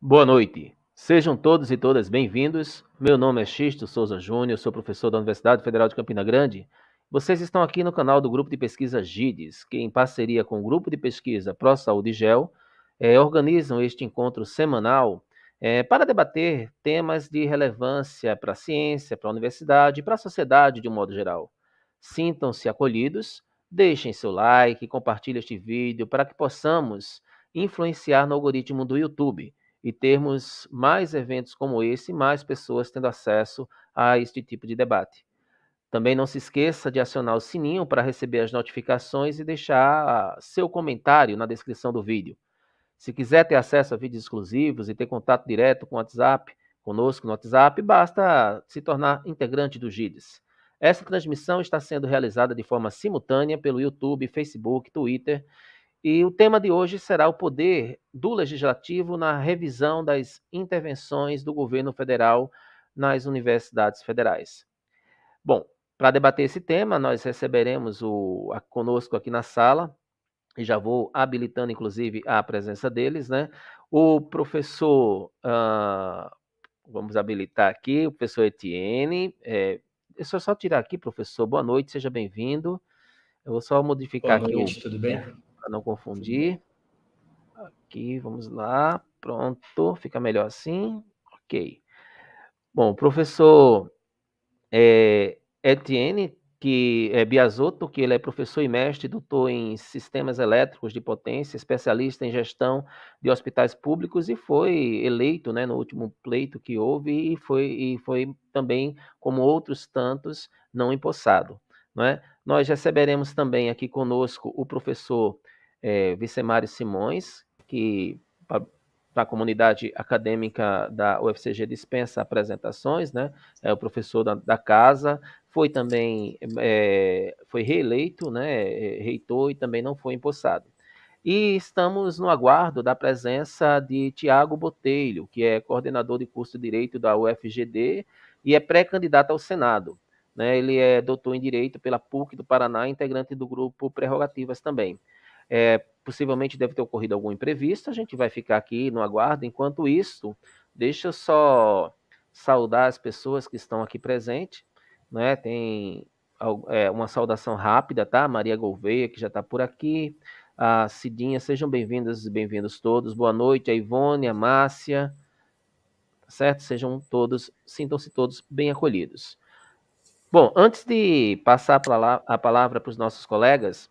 Boa noite. Sejam todos e todas bem-vindos. Meu nome é Xisto Souza Júnior, sou professor da Universidade Federal de Campina Grande. Vocês estão aqui no canal do Grupo de Pesquisa GIDES, que em parceria com o Grupo de Pesquisa Pro Saúde Gel, organizam este encontro semanal para debater temas de relevância para a ciência, para a universidade e para a sociedade de um modo geral. Sintam-se acolhidos, deixem seu like, compartilhem este vídeo para que possamos influenciar no algoritmo do YouTube e termos mais eventos como esse, mais pessoas tendo acesso a este tipo de debate. Também não se esqueça de acionar o sininho para receber as notificações e deixar seu comentário na descrição do vídeo. Se quiser ter acesso a vídeos exclusivos e ter contato direto com o WhatsApp, conosco no WhatsApp, basta se tornar integrante do GIDES. Essa transmissão está sendo realizada de forma simultânea pelo YouTube, Facebook, Twitter e o tema de hoje será o poder do legislativo na revisão das intervenções do governo federal nas universidades federais. Bom, para debater esse tema, nós receberemos conosco aqui na sala, e já vou habilitando, inclusive, a presença deles, né? O professor, vamos habilitar aqui, o professor Etienne. Deixa eu só tirar aqui, professor, boa noite, seja bem-vindo. Eu vou só modificar Boa aqui noite, tudo bem? para não Tudo bem. confundir. Aqui, vamos lá. Pronto, fica melhor assim. Ok. Bom, o professor Etienne, que é Biasotto, que ele é professor e mestre, doutor em sistemas elétricos de potência, especialista em gestão de hospitais públicos e foi eleito, né, no último pleito que houve e foi também, como outros tantos, não empossado, não é? Nós receberemos também aqui conosco o professor Vicemário Simões, que para a comunidade acadêmica da UFCG dispensa apresentações, né? É o professor da casa, foi também foi reeleito, né? Reitor e também não foi empossado. E estamos no aguardo da presença de Tiago Botelho, que é coordenador de curso de Direito da UFGD e é pré-candidato ao Senado. Né? Ele é doutor em Direito pela PUC do Paraná, integrante do grupo Prerrogativas também. Possivelmente deve ter ocorrido algum imprevisto, a gente vai ficar aqui no aguardo. Enquanto isso, deixa eu só saudar as pessoas que estão aqui presentes. Né? Tem uma saudação rápida, tá? Maria Gouveia, que já está por aqui. A Cidinha, sejam bem-vindas e bem-vindos todos. Boa noite, a Ivone, a Márcia, tá certo? Sejam todos, sintam-se todos bem acolhidos. Bom, antes de passar a palavra para os nossos colegas,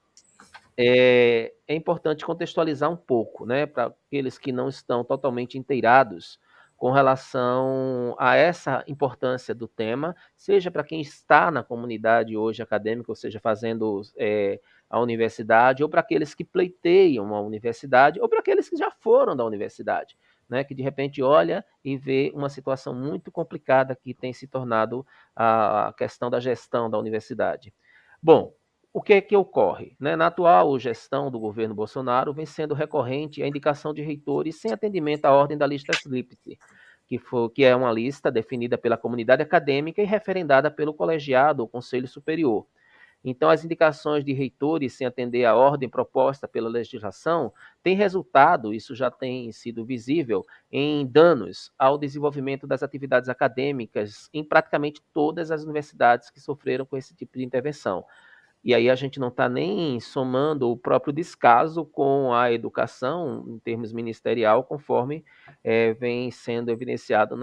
é importante contextualizar um pouco, né, para aqueles que não estão totalmente inteirados com relação a essa importância do tema, seja para quem está na comunidade hoje acadêmica, ou seja, fazendo a universidade, ou para aqueles que pleiteiam a universidade, ou para aqueles que já foram da universidade, né, que de repente olha e vê uma situação muito complicada que tem se tornado a questão da gestão da universidade. Bom, o que é que ocorre? Né? Na atual gestão do governo Bolsonaro, vem sendo recorrente a indicação de reitores sem atendimento à ordem da lista tríplice, que é uma lista definida pela comunidade acadêmica e referendada pelo colegiado ou conselho superior. Então, as indicações de reitores sem atender à ordem proposta pela legislação têm resultado, isso já tem sido visível, em danos ao desenvolvimento das atividades acadêmicas em praticamente todas as universidades que sofreram com esse tipo de intervenção. E aí a gente não está nem somando o próprio descaso com a educação, em termos ministerial, conforme vem sendo evidenciado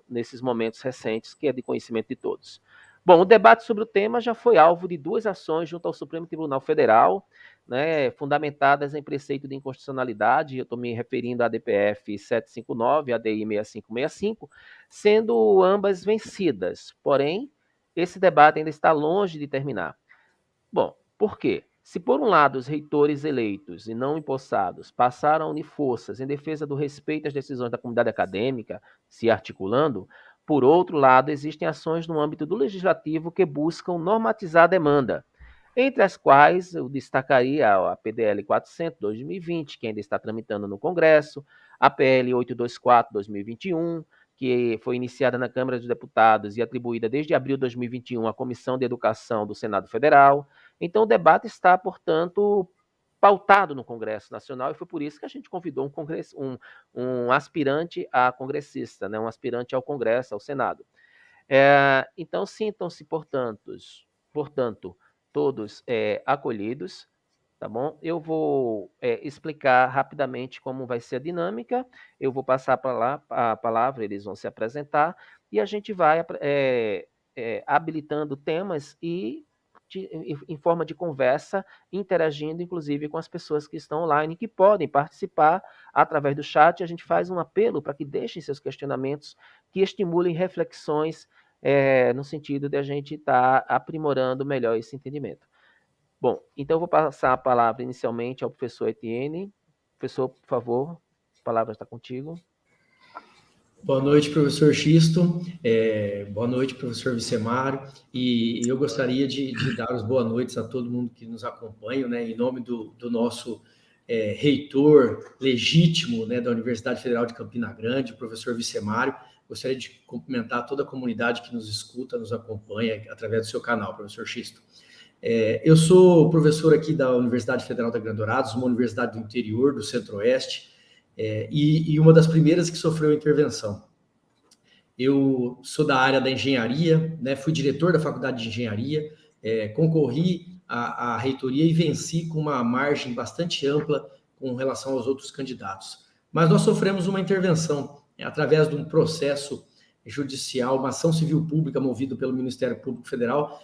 nesses momentos recentes, que é de conhecimento de todos. Bom, o debate sobre o tema já foi alvo de duas ações junto ao Supremo Tribunal Federal, né, fundamentadas em preceito de inconstitucionalidade, eu estou me referindo à DPF 759, à DI 6565, sendo ambas vencidas. Porém, esse debate ainda está longe de terminar. Bom, por quê? Se por um lado os reitores eleitos e não empossados passaram a unir forças em defesa do respeito às decisões da comunidade acadêmica, se articulando, por outro lado existem ações no âmbito do legislativo que buscam normatizar a demanda, entre as quais eu destacaria a PDL 400 2020, que ainda está tramitando no Congresso, a PL 824 2021, que foi iniciada na Câmara dos Deputados e atribuída desde abril de 2021 à Comissão de Educação do Senado Federal. Então, o debate está, portanto, pautado no Congresso Nacional, e foi por isso que a gente convidou um aspirante a congressista, né, um aspirante ao Congresso, ao Senado. Então, sintam-se, portanto, todos acolhidos, tá bom? Eu vou explicar rapidamente como vai ser a dinâmica, eu vou passar a palavra, eles vão se apresentar, e a gente vai habilitando temas em forma de conversa, interagindo, inclusive, com as pessoas que estão online, que podem participar através do chat. A gente faz um apelo para que deixem seus questionamentos, que estimulem reflexões no sentido de a gente estar aprimorando melhor esse entendimento. Bom, então eu vou passar a palavra inicialmente ao professor Etienne. Professor, por favor, a palavra está contigo. Boa noite, professor Xisto. Boa noite, professor Vicemário. E eu gostaria de dar as boas noites a todo mundo que nos acompanha, né, em nome do nosso reitor legítimo, né, da Universidade Federal de Campina Grande, o professor Vicemário. Gostaria de cumprimentar toda a comunidade que nos escuta, nos acompanha através do seu canal, professor Xisto. Eu sou professor aqui da Universidade Federal da Grande Dourados, uma universidade do interior, do Centro-Oeste, e uma das primeiras que sofreu intervenção. Eu sou da área da engenharia, né, fui diretor da faculdade de engenharia, concorri à reitoria e venci com uma margem bastante ampla com relação aos outros candidatos. Mas nós sofremos uma intervenção através de um processo judicial, uma ação civil pública movida pelo Ministério Público Federal,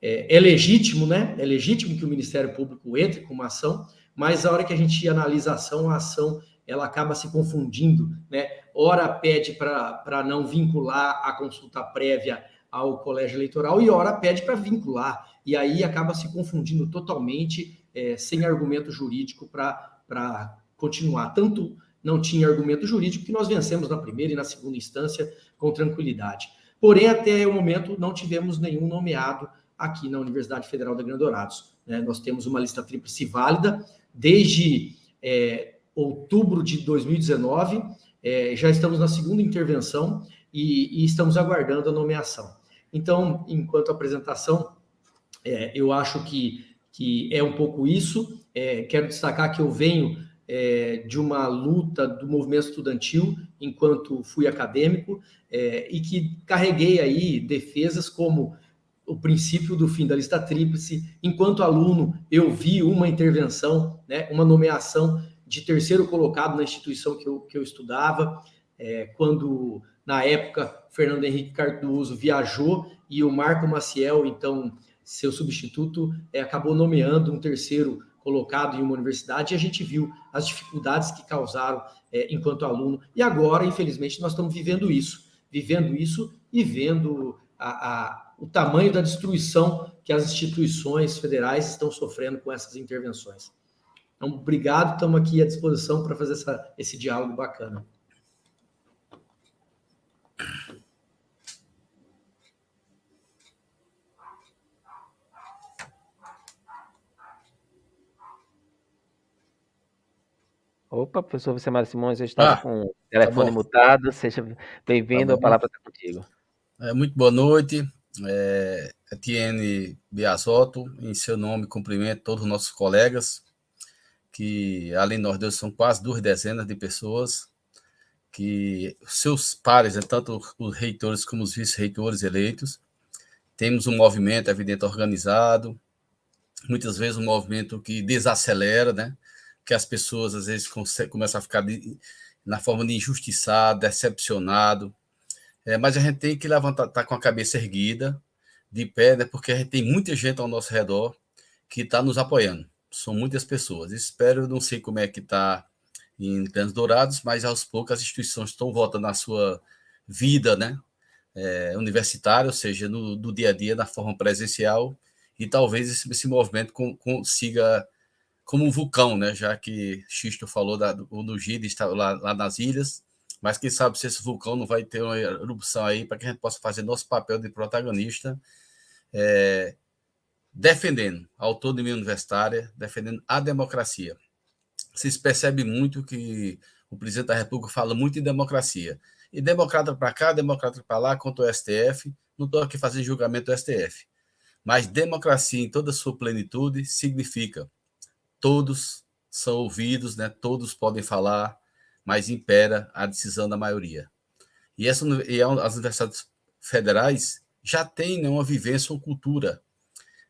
é legítimo, né? É legítimo que o Ministério Público entre com uma ação, mas a hora que a gente analisa a ação ela acaba se confundindo, né? Ora pede para não vincular a consulta prévia ao colégio eleitoral e ora pede para vincular. E aí acaba se confundindo totalmente, sem argumento jurídico para continuar. Tanto não tinha argumento jurídico que nós vencemos na primeira e na segunda instância com tranquilidade. Porém, até o momento, não tivemos nenhum nomeado aqui na Universidade Federal da Grande Dourados. Né? Nós temos uma lista tríplice válida desde outubro de 2019, já estamos na segunda intervenção e estamos aguardando a nomeação. Então, enquanto apresentação, eu acho que é um pouco isso. Quero destacar que eu venho de uma luta do movimento estudantil enquanto fui acadêmico e que carreguei aí defesas como o princípio do fim da lista tríplice. Enquanto aluno, eu vi uma intervenção, né, uma nomeação de terceiro colocado na instituição que eu estudava, quando, na época, Fernando Henrique Cardoso viajou e o Marco Maciel, então, seu substituto, acabou nomeando um terceiro colocado em uma universidade, e a gente viu as dificuldades que causaram enquanto aluno. E agora, infelizmente, nós estamos vivendo isso e vendo o tamanho da destruição que as instituições federais estão sofrendo com essas intervenções. Então, obrigado, estamos aqui à disposição para fazer esse diálogo bacana. Opa, professor Vicemário Simões, eu estava com o telefone mutado, seja bem-vindo, a palavra está contigo. Muito boa noite, Etienne Biasotto, em seu nome cumprimento todos os nossos colegas, que além de nós dois são quase 2 dezenas de pessoas, que seus pares, tanto os reitores como os vice-reitores eleitos, temos um movimento, evidente, organizado, muitas vezes um movimento que desacelera, né? Que as pessoas às vezes começam a ficar na forma de injustiçado, decepcionado, mas a gente tem que levantar, tá com a cabeça erguida, de pé, né, porque a gente tem muita gente ao nosso redor que está nos apoiando, são muitas pessoas. Espero, não sei como é que está em Grande Dourados, mas aos poucos as instituições estão voltando à sua vida, né, universitária, ou seja, no dia a dia, na forma presencial, e talvez esse movimento consiga como um vulcão, né? Já que Xisto falou do GID está lá nas ilhas, mas quem sabe se esse vulcão não vai ter uma erupção aí para que a gente possa fazer nosso papel de protagonista, defendendo a autonomia universitária, defendendo a democracia. Vocês percebem muito que o presidente da República fala muito em democracia. E democrata para cá, democrata para lá, contra o STF. Não estou aqui fazendo julgamento do STF. Mas democracia em toda a sua plenitude significa todos são ouvidos, né? Todos podem falar, mas impera a decisão da maioria. E as universidades federais já têm, né, uma vivência, uma cultura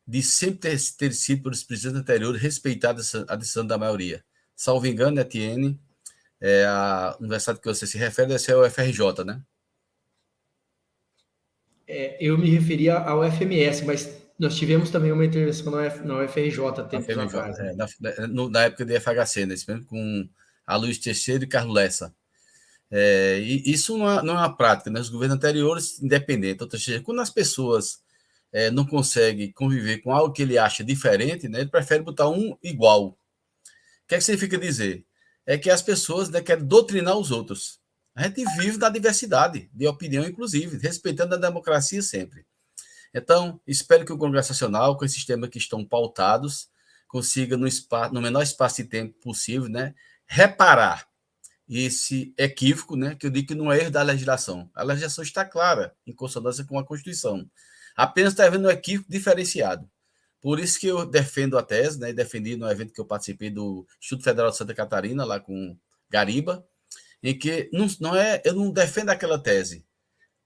de sempre ter sido, pelos presidentes anteriores, respeitada a decisão da maioria. Salvo engano, Etienne, a universidade que você se refere deve ser a UFRJ, né? Eu me referia ao FMS, mas nós tivemos também uma intervenção na UFRJ tempos FMJ, atrás. Né? na época de FHC, né? Com a Luiz Teixeira e Carlos Lessa. E isso não é uma prática, né? Os governos anteriores, independentes, ou seja, quando as pessoas não conseguem conviver com algo que ele acha diferente, né? Ele prefere botar um igual. O que significa dizer? É que as pessoas, né, querem doutrinar os outros. A gente vive na diversidade de opinião, inclusive, respeitando a democracia sempre. Então, espero que o Congresso Nacional, com esses temas que estão pautados, consiga, no menor espaço de tempo possível, né, reparar esse equívoco, né, que eu digo que não é erro da legislação. A legislação está clara, em consonância com a Constituição. Apenas está havendo um equívoco diferenciado. Por isso que eu defendo a tese, né, defendi no evento que eu participei do Instituto Federal de Santa Catarina, lá com Gariba, em que eu não defendo aquela tese.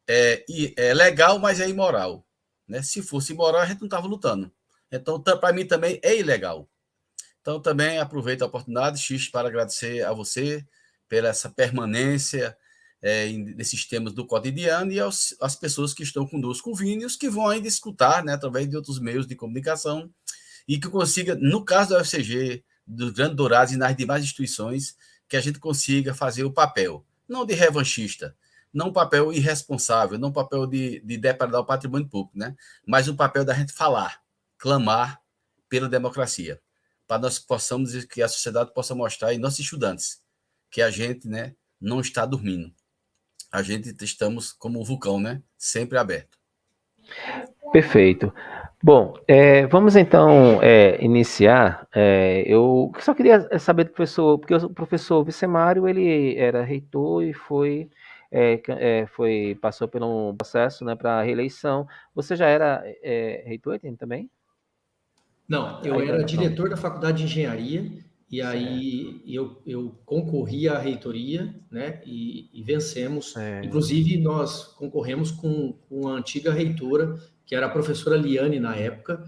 É legal, mas é imoral. Né? Se fosse imoral, a gente não estava lutando. Então, para mim também é ilegal. Então, também aproveito a oportunidade, X, para agradecer a você pela essa permanência nesses temas do cotidiano e às pessoas que estão conosco ouvindo e os que vão ainda escutar, né, através de outros meios de comunicação e que consiga, no caso da UFCG, do Grande Dourados e nas demais instituições, que a gente consiga fazer o papel, não de revanchista, não um papel irresponsável, não um papel de depredar o patrimônio público, né, mas um papel da gente falar, clamar pela democracia, para nós possamos, que a sociedade possa mostrar e nossos estudantes, que a gente, né, não está dormindo. A gente estamos como um vulcão, né, sempre aberto. Perfeito. Bom, vamos então iniciar. Eu só queria saber do professor, porque o professor Vicemário, ele era reitor e passou por um processo, né, para reeleição. Você já era reitor também? Não, eu era diretor da Faculdade de Engenharia e aí eu concorri à reitoria, né, e vencemos. Inclusive, nós concorremos com a antiga reitora, que era a professora Liane na época,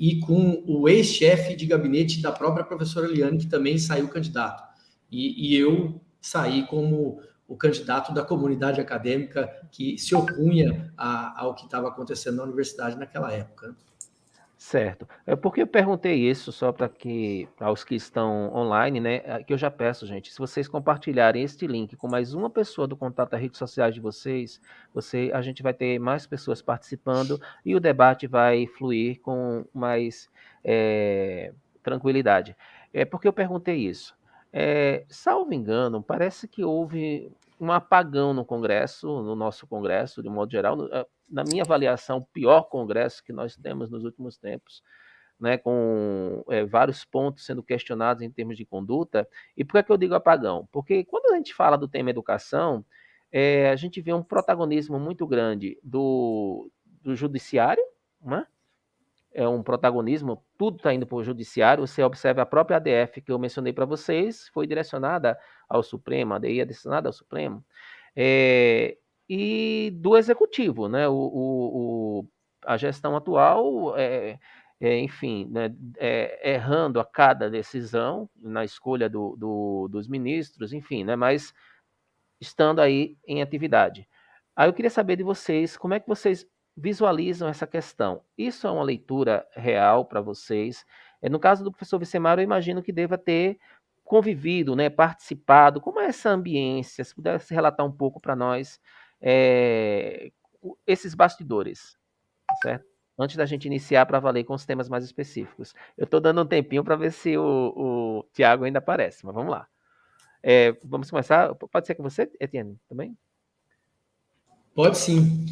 e com o ex-chefe de gabinete da própria professora Liane, que também saiu candidato. E eu saí como o candidato da comunidade acadêmica que se opunha ao que estava acontecendo na universidade naquela época. Certo. É porque eu perguntei isso só para os que estão online, né? Que eu já peço, gente, se vocês compartilharem este link com mais uma pessoa do contato das redes sociais de vocês, a gente vai ter mais pessoas participando e o debate vai fluir com mais tranquilidade. É porque eu perguntei isso. Salvo engano, parece que houve um apagão no Congresso, no nosso Congresso, de modo geral. Na minha avaliação, o pior congresso que nós temos nos últimos tempos, né, com vários pontos sendo questionados em termos de conduta. E por que eu digo apagão? Porque quando a gente fala do tema educação, a gente vê um protagonismo muito grande do judiciário, né? É um protagonismo, tudo está indo para o judiciário. Você observa a própria ADF que eu mencionei para vocês, foi direcionada ao Supremo, a ADI é direcionada ao Supremo. E do executivo, né? A gestão atual, enfim, né? Errando a cada decisão na escolha dos ministros, enfim, né? Mas estando aí em atividade. Aí eu queria saber de vocês, como é que vocês visualizam essa questão? Isso é uma leitura real para vocês? No caso do professor Vicemário, eu imagino que deva ter convivido, né, participado. Como é essa ambiência? Se pudesse relatar um pouco para nós esses bastidores, certo? Antes da gente iniciar para valer com os temas mais específicos. Eu estou dando um tempinho para ver se o Tiago ainda aparece, mas vamos lá. Vamos começar. Pode ser com você, Etienne, também? Pode sim.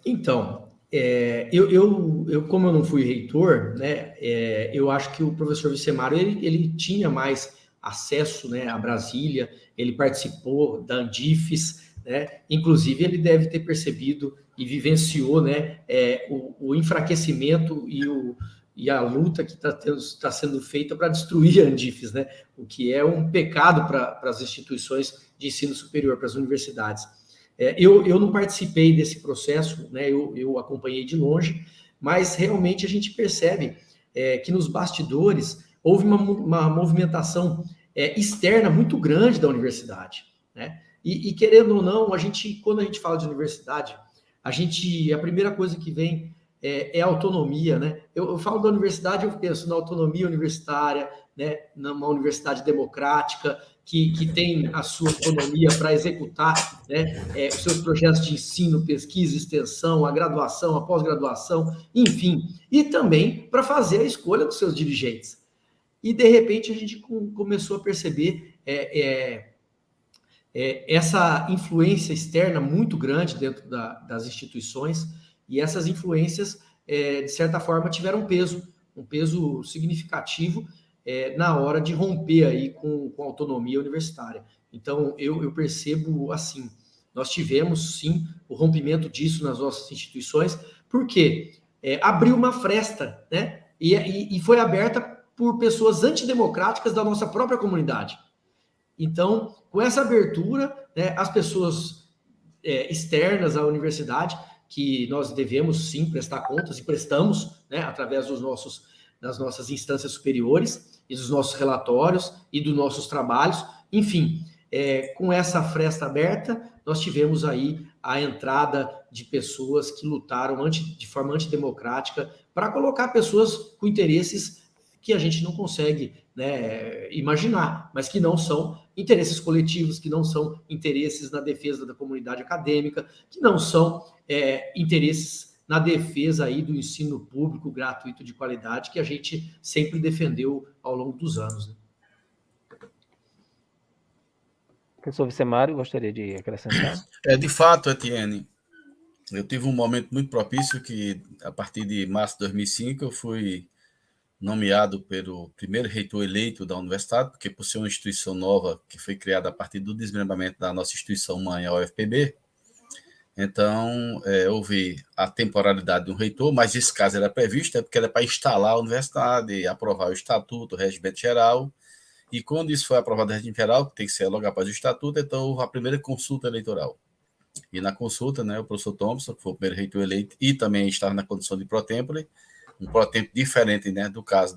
Então, eu como eu não fui reitor, né, eu acho que o professor Vicemário ele tinha mais acesso, né, a Brasília, ele participou da Andifes, né? Inclusive, ele deve ter percebido e vivenciou, né, o enfraquecimento e a luta que está sendo feita para destruir a Andifes, né? O que é um pecado para as instituições de ensino superior, para as universidades. Eu não participei desse processo, né? Eu acompanhei de longe, mas realmente a gente percebe que nos bastidores houve uma movimentação externa muito grande da universidade, né? E querendo ou não, quando a gente fala de universidade, a primeira coisa que vem é a autonomia, né? Eu falo da universidade, eu penso na autonomia universitária, né? Numa universidade democrática, que tem a sua autonomia para executar, né, os seus projetos de ensino, pesquisa, extensão, a graduação, a pós-graduação, enfim, e também para fazer a escolha dos seus dirigentes. E, de repente, a gente começou a perceber essa influência externa muito grande dentro das instituições, e essas influências, de certa forma, tiveram um peso significativo na hora de romper aí com a autonomia universitária. Então, eu percebo assim, nós tivemos, sim, o rompimento disso nas nossas instituições, porque abriu uma fresta, né? E foi aberta por pessoas antidemocráticas da nossa própria comunidade. Então, com essa abertura, né, as pessoas externas à universidade, que nós devemos sim prestar contas e prestamos, né, através das nossas instâncias superiores e dos nossos relatórios e dos nossos trabalhos, enfim, com essa fresta aberta, nós tivemos aí a entrada de pessoas que lutaram de forma antidemocrática para colocar pessoas com interesses que a gente não consegue, né, imaginar, mas que não são interesses coletivos, que não são interesses na defesa da comunidade acadêmica, que não são interesses na defesa aí do ensino público gratuito de qualidade que a gente sempre defendeu ao longo dos anos, né? Professor Vicemário, gostaria de acrescentar? De fato, Etienne, eu tive um momento muito propício que, a partir de março de 2005, eu fui nomeado pelo primeiro reitor eleito da universidade, porque por ser uma instituição nova que foi criada a partir do desmembramento da nossa instituição mãe, a UFPB, então houve a temporalidade de um reitor, mas esse caso era previsto, porque era para instalar a universidade, aprovar o estatuto, o regimento geral, e quando isso foi aprovado no regimento geral, que tem que ser logo após o estatuto, então houve a primeira consulta eleitoral. E na consulta, né, o professor Thompson, que foi o primeiro reitor eleito, e também estava na condição de pró-tempore, um pró-tempore diferente, né, do caso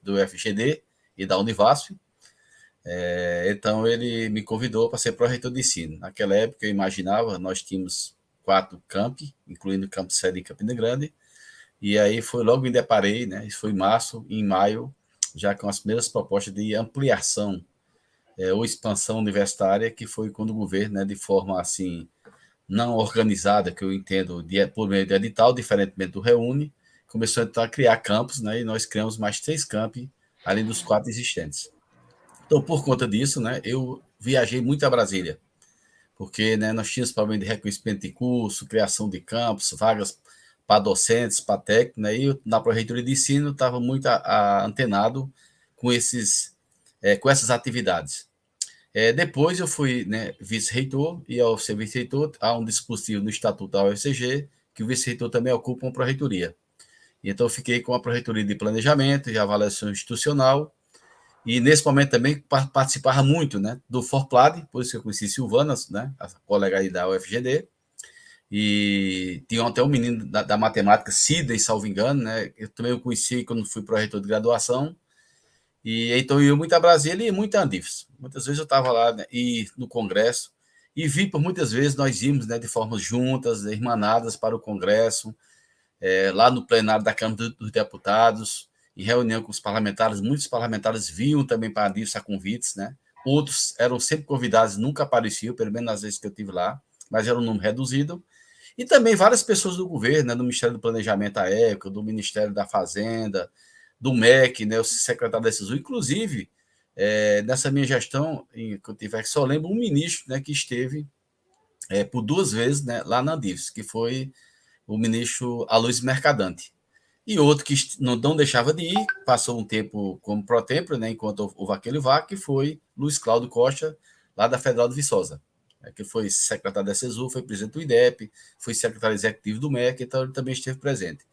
do UFGD e da Univasf. Então, ele me convidou para ser pró-reitor de ensino. Naquela época, eu imaginava, nós tínhamos 4 campi, incluindo o campo sede em Campina Grande, e aí foi logo me deparei, né, isso foi em março, em maio, já com as primeiras propostas de ampliação ou expansão universitária, que foi quando o governo, né, de forma assim, não organizada, que eu entendo, por meio de edital, diferentemente do Reúne, começou então a criar campos, né, e nós criamos mais 3 campi, além dos 4 existentes. Então, por conta disso, né, eu viajei muito a Brasília, porque, né, nós tínhamos problema de reconhecimento de curso, criação de campos, vagas para docentes, para técnicos, né, e eu, na Pró-Reitoria de Ensino, estava muito antenado com essas atividades. Depois eu fui, né, vice-reitor, e ao ser vice-reitor, há um dispositivo no Estatuto da UFCG, que o vice-reitor também ocupa uma pró-reitoria. Então, eu fiquei com a pró-reitoria de planejamento e avaliação institucional, e nesse momento também participava muito, né, do Forplad, por isso que eu conheci Silvana, né, a colega aí da UFGD, e tinha até um menino da matemática, Sidney, salvo engano, né, eu também o conheci quando fui pró-reitor de graduação, e então eu ia muito a Brasília e muito a Andifes. Muitas vezes eu estava lá, né, e no Congresso, e vi por muitas vezes nós íamos, né, de formas juntas, irmanadas para o Congresso, lá no plenário da Câmara dos Deputados, em reunião com os parlamentares, muitos parlamentares vinham também para Andifes a convites, né? Outros eram sempre convidados, nunca apareciam, pelo menos nas vezes que eu estive lá, mas era um número reduzido. E também várias pessoas do governo, né, do Ministério do Planejamento à época, do Ministério da Fazenda, do MEC, né, o secretário da SISU, inclusive, nessa minha gestão, que eu tive aqui, só lembro um ministro, né, que esteve por 2 vezes, né, lá na Andifes, que foi o ministro Aloysio Mercadante. E outro que não deixava de ir, passou um tempo como pró-tempore, né, enquanto houve aquele vácuo, que foi Luiz Cláudio Costa, lá da Federal de Viçosa. que foi secretário da CESU, foi presidente do IDEP, foi secretário executivo do MEC, então ele também esteve presente.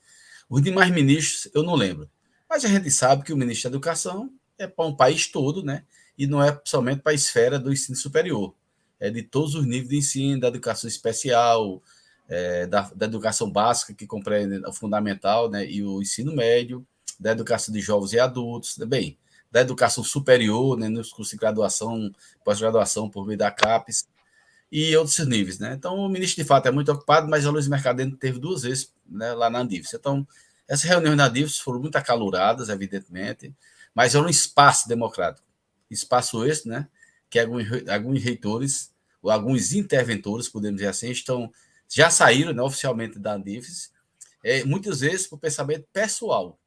Os demais ministros, eu não lembro. Mas a gente sabe que o ministro da Educação é para um país todo, né? E não é somente para a esfera do ensino superior. É de todos os níveis de ensino, da educação especial, da educação básica, que compreende o fundamental, né? E o ensino médio, da educação de jovens e adultos, bem, da educação superior, né? Nos cursos de graduação, pós-graduação por meio da CAPES, e outros níveis, né? Então, o ministro, de fato, é muito ocupado, mas a Luiz Mercadante teve 2 vezes, né, lá na Andifes. Então, essas reuniões na Andifes foram muito acaloradas, evidentemente, mas era um espaço democrático. Espaço esse, né, que alguns reitores, ou alguns interventores, podemos dizer assim, já saíram, né, oficialmente da Andifes, muitas vezes por pensamento pessoal,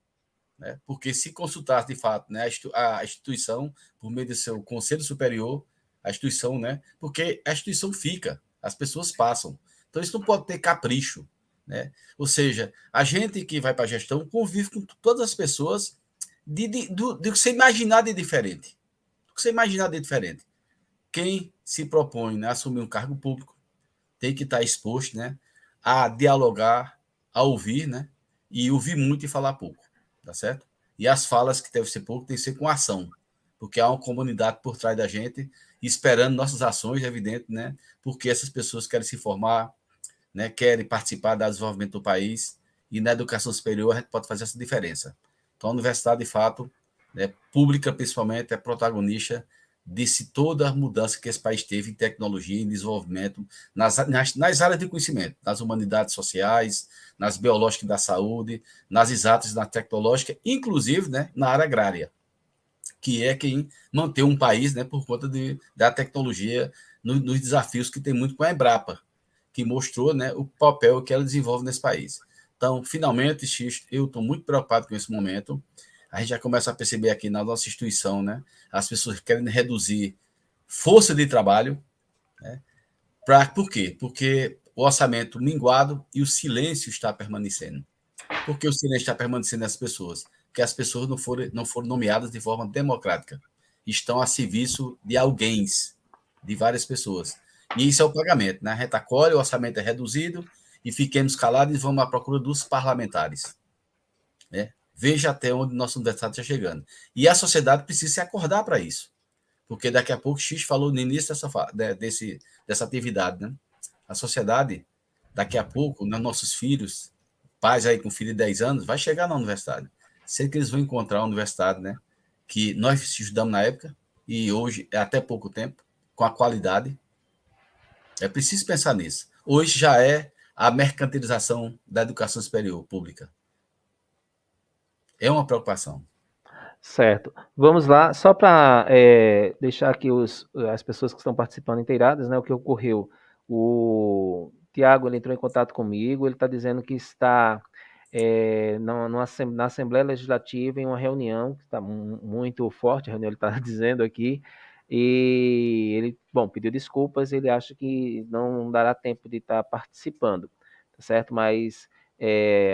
né? Porque se consultasse, de fato, né, a instituição, por meio do seu conselho superior, a instituição, né? Porque a instituição fica, as pessoas passam. Então, isso não pode ter capricho, né? Ou seja, a gente que vai para a gestão convive com todas as pessoas do que você imaginar de diferente. Do que você imaginar de diferente. Quem se propõe, né, a assumir um cargo público tem que estar exposto, né, a dialogar, a ouvir, né, e ouvir muito e falar pouco, tá certo? E as falas que devem ser pouco tem que ser com ação, porque há uma comunidade por trás da gente esperando nossas ações, é evidente, né, porque essas pessoas querem se formar, né, querem participar do desenvolvimento do país, e na educação superior a gente pode fazer essa diferença. Então, a universidade, de fato, né, pública principalmente, é protagonista de toda a mudança que esse país teve em tecnologia, em desenvolvimento, nas áreas de conhecimento, nas humanidades sociais, nas biológicas da saúde, nas exatas, na tecnológica, inclusive, né, na área agrária, que é quem mantém um país, né, por conta da tecnologia, nos desafios que tem muito com a Embrapa, que mostrou, né, o papel que ela desenvolve nesse país. Então, finalmente, X, eu estou muito preocupado com esse momento. A gente já começa a perceber aqui na nossa instituição, né, as pessoas querem reduzir força de trabalho, né, por quê? Porque o orçamento minguado e o silêncio está permanecendo. Por que o silêncio está permanecendo nessas pessoas? Porque as pessoas não foram nomeadas de forma democrática. Estão a serviço de alguém, de várias pessoas. E isso é o pagamento, né? A gente acolhe, o orçamento é reduzido e fiquemos calados e vamos à procura dos parlamentares, né? Veja até onde nossa universidade está chegando. E a sociedade precisa se acordar para isso, porque daqui a pouco, X falou no início dessa atividade, né? A sociedade, daqui a pouco, né, nossos filhos, pais aí com filho de 10 anos, vai chegar na universidade. Sei que eles vão encontrar uma universidade, né, que nós estudamos na época, e hoje é até pouco tempo, com a qualidade. É preciso pensar nisso. Hoje já é a mercantilização da educação superior pública. É uma preocupação. Certo. Vamos lá, só para deixar aqui as pessoas que estão participando inteiradas, né, o que ocorreu. O Tiago, ele entrou em contato comigo, ele está dizendo que está na Assembleia Legislativa em uma reunião, que está muito forte, a reunião ele está dizendo aqui, e ele, bom, pediu desculpas, ele acha que não dará tempo de estar participando, tá certo? Mas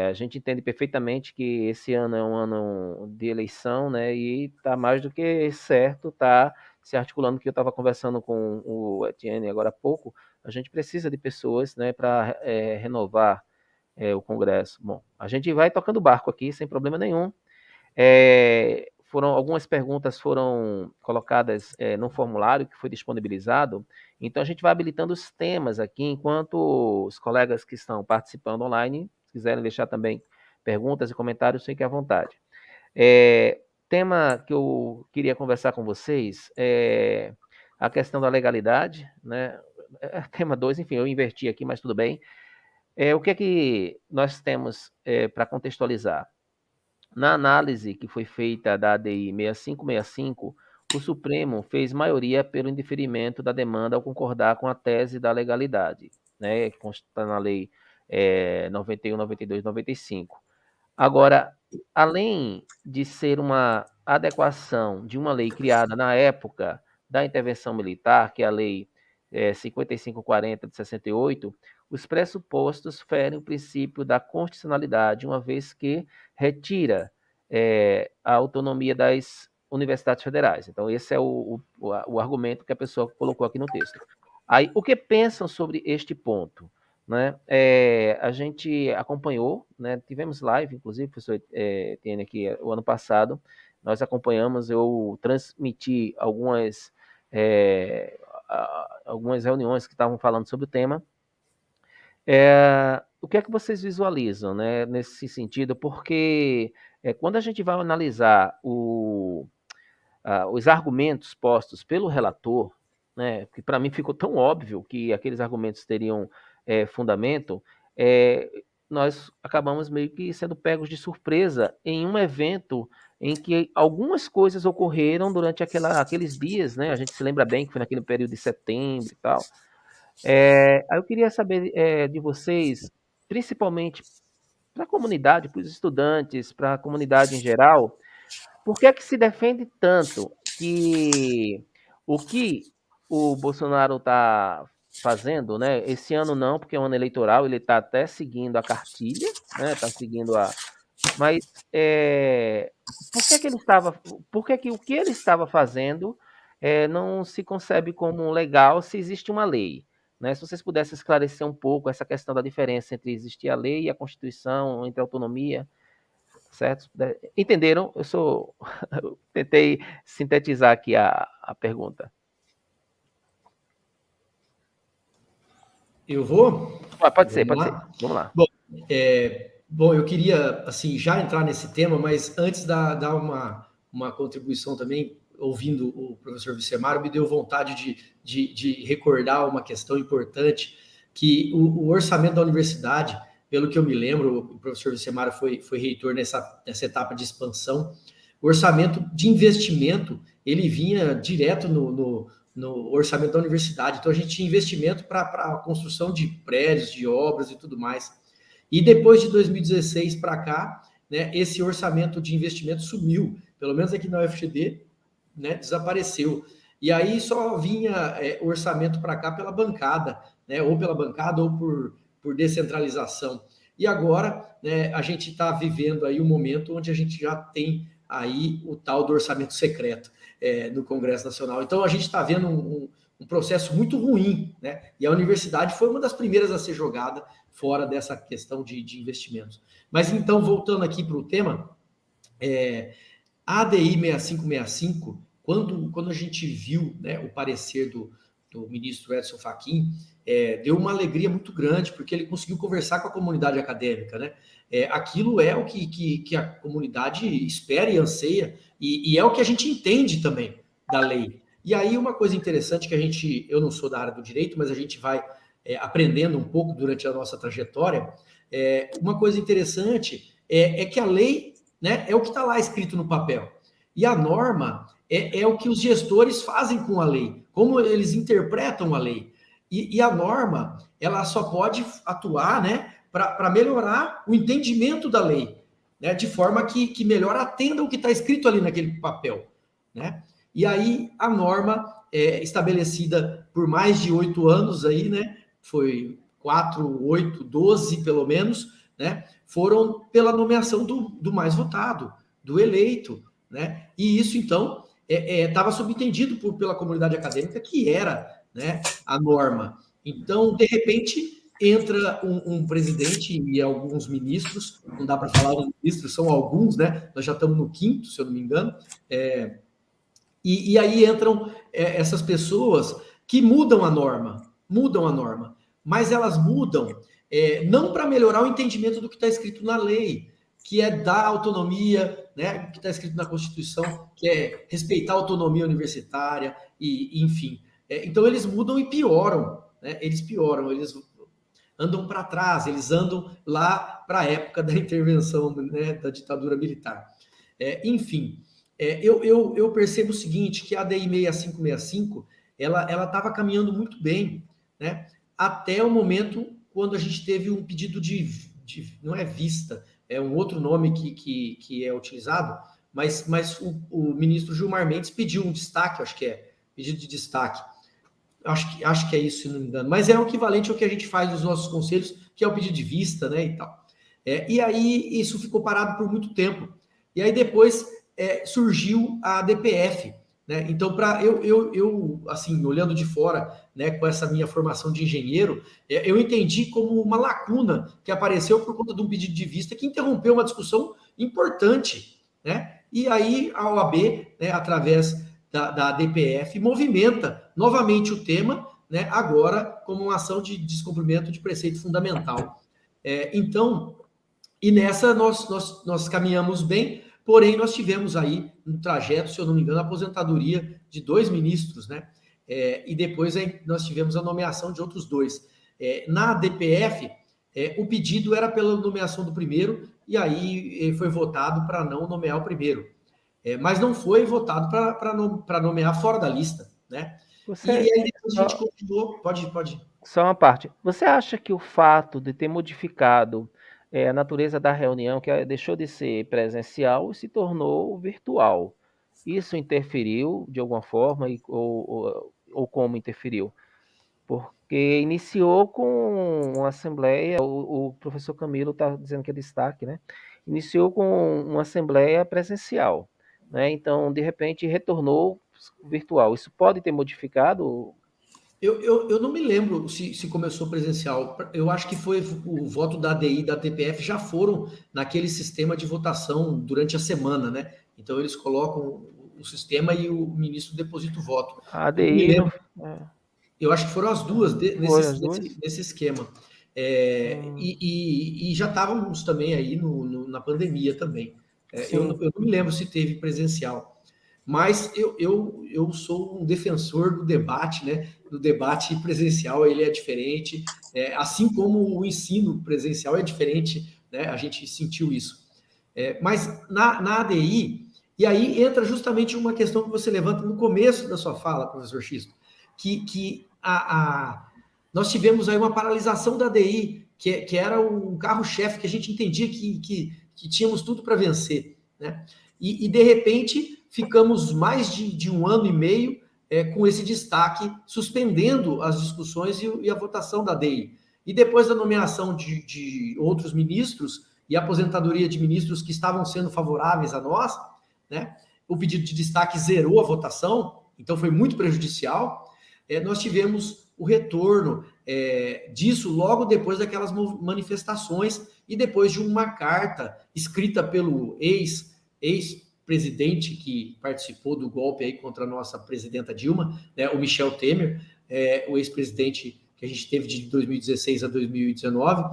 a gente entende perfeitamente que esse ano é um ano de eleição, né? E está mais do que certo, tá se articulando, que eu estava conversando com o Etienne agora há pouco. A gente precisa de pessoas, né, para renovar o Congresso. Bom, a gente vai tocando barco aqui sem problema nenhum. Algumas perguntas foram colocadas no formulário que foi disponibilizado, então a gente vai habilitando os temas aqui, enquanto os colegas que estão participando online, se quiserem deixar também perguntas e comentários, fiquem à vontade. Tema que eu queria conversar com vocês é a questão da legalidade, né? Tema 2, enfim, eu inverti aqui, mas tudo bem. O que é que nós temos para contextualizar? Na análise que foi feita da ADI 6565, o Supremo fez maioria pelo indeferimento da demanda ao concordar com a tese da legalidade, né, que consta na Lei 91, 92, 95. Agora, além de ser uma adequação de uma lei criada na época da intervenção militar, que é a Lei 5540 de 68, os pressupostos ferem o princípio da constitucionalidade, uma vez que retira a autonomia das universidades federais. Então, esse é o argumento que a pessoa colocou aqui no texto. Aí, o que pensam sobre este ponto? Né? A gente acompanhou, né? Tivemos live, inclusive, professor Etienne, aqui o ano passado, nós acompanhamos, eu transmiti algumas reuniões que estavam falando sobre o tema. O que é que vocês visualizam, né, nesse sentido? Porque quando a gente vai analisar os argumentos postos pelo relator, né, que para mim ficou tão óbvio que aqueles argumentos teriam fundamento, nós acabamos meio que sendo pegos de surpresa em um evento em que algumas coisas ocorreram durante aqueles dias, né? A gente se lembra bem que foi naquele período de setembro e tal. Aí eu queria saber de vocês, principalmente para a comunidade, para os estudantes, para a comunidade em geral, por que é que se defende tanto que o que o Bolsonaro está fazendo, né? Esse ano não, porque é um ano eleitoral, ele está até seguindo a cartilha, né? Está seguindo a. Mas por que que ele estava. Por que que o que ele estava fazendo não se concebe como legal se existe uma lei? Né? Se vocês pudessem esclarecer um pouco essa questão da diferença entre existir a lei e a Constituição, entre a autonomia, certo? Entenderam? Eu tentei sintetizar aqui a pergunta. Eu vou? Pode ser. Vamos lá. Bom, eu queria assim já entrar nesse tema, mas antes dar uma contribuição também, ouvindo o professor Vicemar, me deu vontade de recordar uma questão importante, que o orçamento da universidade, pelo que eu me lembro, o professor Vicemar foi reitor nessa etapa de expansão, o orçamento de investimento, ele vinha direto no orçamento da universidade, então a gente tinha investimento para a construção de prédios, de obras e tudo mais. E depois de 2016 para cá, né, esse orçamento de investimento sumiu, pelo menos aqui na UFGD, né, desapareceu. E aí só vinha orçamento para cá pela bancada, né, ou pela bancada ou por descentralização. E agora, né, a gente está vivendo aí um momento onde a gente já tem aí o tal do orçamento secreto no Congresso Nacional. Então a gente está vendo um processo muito ruim, né? E a universidade foi uma das primeiras a ser jogada fora dessa questão de investimentos. Mas então, voltando aqui para o tema, a ADI 6565, quando a gente viu, né, o parecer do ministro Edson Fachin, deu uma alegria muito grande, porque ele conseguiu conversar com a comunidade acadêmica, né? Aquilo é o que a comunidade espera e anseia, e é o que a gente entende também da lei. E aí uma coisa interessante que eu não sou da área do direito, mas a gente vai aprendendo um pouco durante a nossa trajetória, uma coisa interessante é que a lei, né, é o que está lá escrito no papel. E a norma é o que os gestores fazem com a lei, como eles interpretam a lei. E a norma, ela só pode atuar, né, para melhorar o entendimento da lei, né, de forma que melhor atenda o que está escrito ali naquele papel, né? E aí a norma estabelecida por mais de 8 anos aí, né, foi 4, 8, 12 pelo menos, né, foram pela nomeação do mais votado, do eleito, né? E isso, então, estava subentendido pela comunidade acadêmica que era, né, a norma. Então, de repente, entra um presidente e alguns ministros, não dá para falar dos ministros, são alguns, né? Nós já estamos no 5º, se eu não me engano, e aí entram essas pessoas que mudam a norma, mas elas mudam não para melhorar o entendimento do que está escrito na lei, que é dar autonomia, né, que está escrito na Constituição, que é respeitar a autonomia universitária, e enfim. Então eles mudam e pioram, né? Eles andam para trás, eles andam lá para a época da intervenção, né, da ditadura militar. Enfim, eu percebo o seguinte, que a ADI 6565, ela estava caminhando muito bem, né, até o momento quando a gente teve um pedido não é vista, é um outro nome que é utilizado, mas o ministro Gilmar Mendes pediu um destaque, acho que pedido de destaque. Acho que é isso, se não me engano. Mas é o equivalente ao que a gente faz nos nossos conselhos, que é o pedido de vista, né, e tal. E aí isso ficou parado por muito tempo. E aí depois surgiu a DPF, né? Então, assim, olhando de fora, né, com essa minha formação de engenheiro, eu entendi como uma lacuna que apareceu por conta de um pedido de vista que interrompeu uma discussão importante, né? E aí a OAB, né, através da DPF, movimenta novamente o tema, né, agora como uma ação de descumprimento de preceito fundamental. Então, e nessa nós caminhamos bem, porém nós tivemos aí no trajeto, se eu não me engano, a aposentadoria de 2 ministros, né? E depois aí, nós tivemos a nomeação de outros 2. Na DPF, o pedido era pela nomeação do primeiro, e aí foi votado para não nomear o primeiro. Mas não foi votado para nomear fora da lista, né? E Você, aí depois a gente continuou. Pode. só uma parte. Você acha que o fato de ter modificado a natureza da reunião, que deixou de ser presencial e se tornou virtual, isso interferiu de alguma forma ou como interferiu? Porque iniciou com uma assembleia, o professor Camilo está dizendo que é destaque, né? Iniciou com uma assembleia presencial, né? Então, de repente, retornou virtual. Isso pode ter modificado? Eu não me lembro se começou presencial. Eu acho que foi o voto da ADI e da TPF já foram naquele sistema de votação durante a semana, né? Então eles colocam o sistema e o ministro deposita o voto. A Eu não me ADI não. lembro. Eu acho que foram as duas Foi as duas? nesse esquema. E já estávamos também aí na pandemia também. Eu Sim. não me lembro se teve presencial. Mas eu sou um defensor do debate, né? Do debate presencial, ele é diferente, assim como o ensino presencial é diferente, né? A gente sentiu isso. Mas na ADI, e aí entra justamente uma questão que você levanta no começo da sua fala, professor Xisto, que nós tivemos aí uma paralisação da ADI, que era um carro-chefe que a gente entendia que tínhamos tudo para vencer, né? E de repente ficamos mais de 1 ano e meio com esse destaque, suspendendo as discussões e a votação da DEI. E depois da nomeação de outros ministros e aposentadoria de ministros que estavam sendo favoráveis a nós, né, o pedido de destaque zerou a votação, então foi muito prejudicial. Nós tivemos o retorno disso logo depois daquelas manifestações e depois de uma carta escrita pelo ex-presidente que participou do golpe aí contra a nossa presidenta Dilma, né, o Michel Temer, o ex-presidente que a gente teve de 2016 a 2019,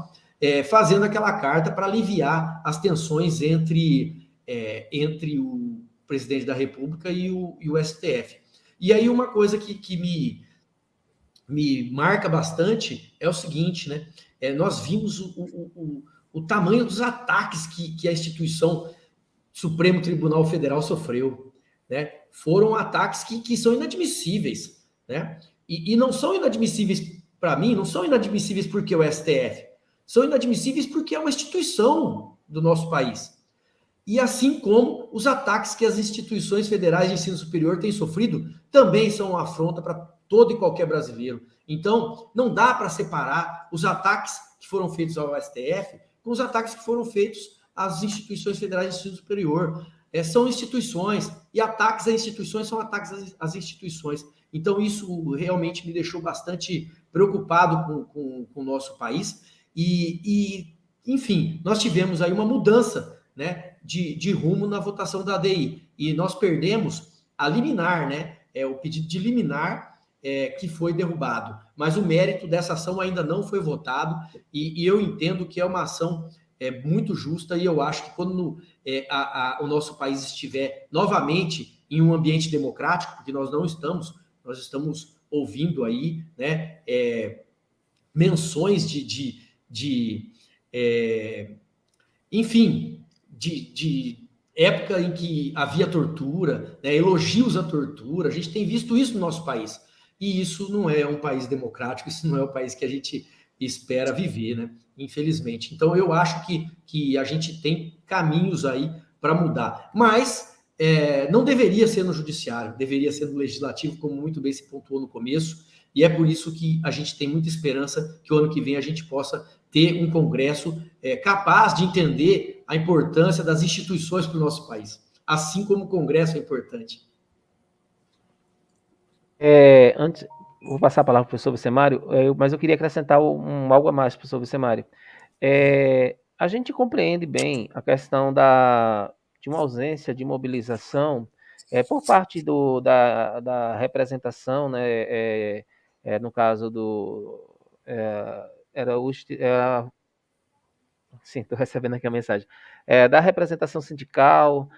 fazendo aquela carta para aliviar as tensões entre o presidente da República e o STF. E aí uma coisa que me marca bastante é o seguinte, né? Nós vimos o tamanho dos ataques que a instituição Supremo Tribunal Federal sofreu, né? Foram ataques que são inadmissíveis, né? E não são inadmissíveis para mim, não são inadmissíveis porque é o STF, são inadmissíveis porque é uma instituição do nosso país. E assim como os ataques que as instituições federais de ensino superior têm sofrido, também são uma afronta para todo e qualquer brasileiro. Então, não dá para separar os ataques que foram feitos ao STF com os ataques que foram feitos às instituições federais de ensino superior. São instituições, e ataques a instituições são ataques às instituições. Então, isso realmente me deixou bastante preocupado com o nosso país. Enfim, nós tivemos aí uma mudança, né, de rumo na votação da ADI. E nós perdemos a liminar, né? O pedido de liminar que foi derrubado. Mas o mérito dessa ação ainda não foi votado, e eu entendo que é uma ação muito justa, e eu acho que quando o nosso país estiver novamente em um ambiente democrático, porque nós não estamos, nós estamos ouvindo aí, né, menções enfim, de época em que havia tortura, né, elogios à tortura, a gente tem visto isso no nosso país. E isso não é um país democrático, isso não é o país que a gente espera viver, né? Infelizmente. Então, eu acho que a gente tem caminhos aí para mudar. Mas não deveria ser no judiciário, deveria ser no legislativo, como muito bem se pontuou no começo, e é por isso que a gente tem muita esperança que o ano que vem a gente possa ter um Congresso capaz de entender a importância das instituições para o nosso país, assim como o Congresso é importante. Antes, vou passar a palavra para o professor Vicemário, mas eu queria acrescentar algo a mais, professor Vicemário. A gente compreende bem a questão de uma ausência de mobilização por parte da representação, né, no caso era o, sim, estou recebendo aqui a mensagem, da representação sindical,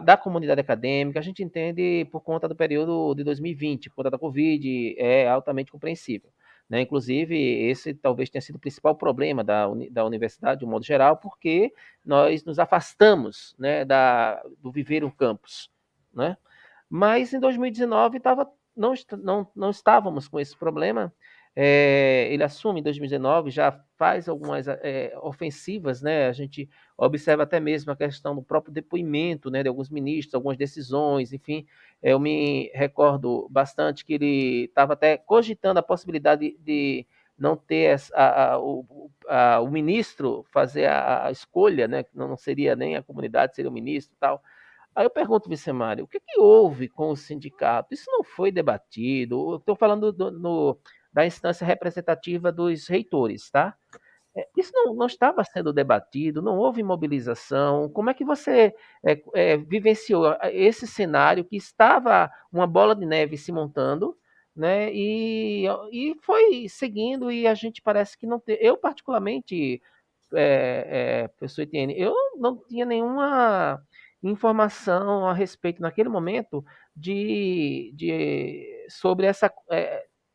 da comunidade acadêmica, a gente entende por conta do período de 2020, por conta da Covid, é altamente compreensível. Né? Inclusive, esse talvez tenha sido o principal problema da universidade, de um modo geral, porque nós nos afastamos, né, do viver o campus. Né? Mas em 2019 não estávamos com esse problema. Ele assume em 2019, já faz algumas ofensivas, né? A gente observa até mesmo a questão do próprio depoimento, né, de alguns ministros, algumas decisões, enfim. Eu me recordo bastante que ele estava até cogitando a possibilidade de não ter o ministro fazer a escolha, né? Que não seria nem a comunidade, seria o ministro e tal. Aí eu pergunto, Vicemário, o que houve com o sindicato? Isso não foi debatido? Eu estou falando da instância representativa dos reitores, tá? Isso não estava sendo debatido, não houve mobilização. Como é que você vivenciou esse cenário que estava uma bola de neve se montando, né? E foi seguindo e a gente parece que não tem. Eu, particularmente, professor Etienne, eu não tinha nenhuma informação a respeito, naquele momento, sobre essa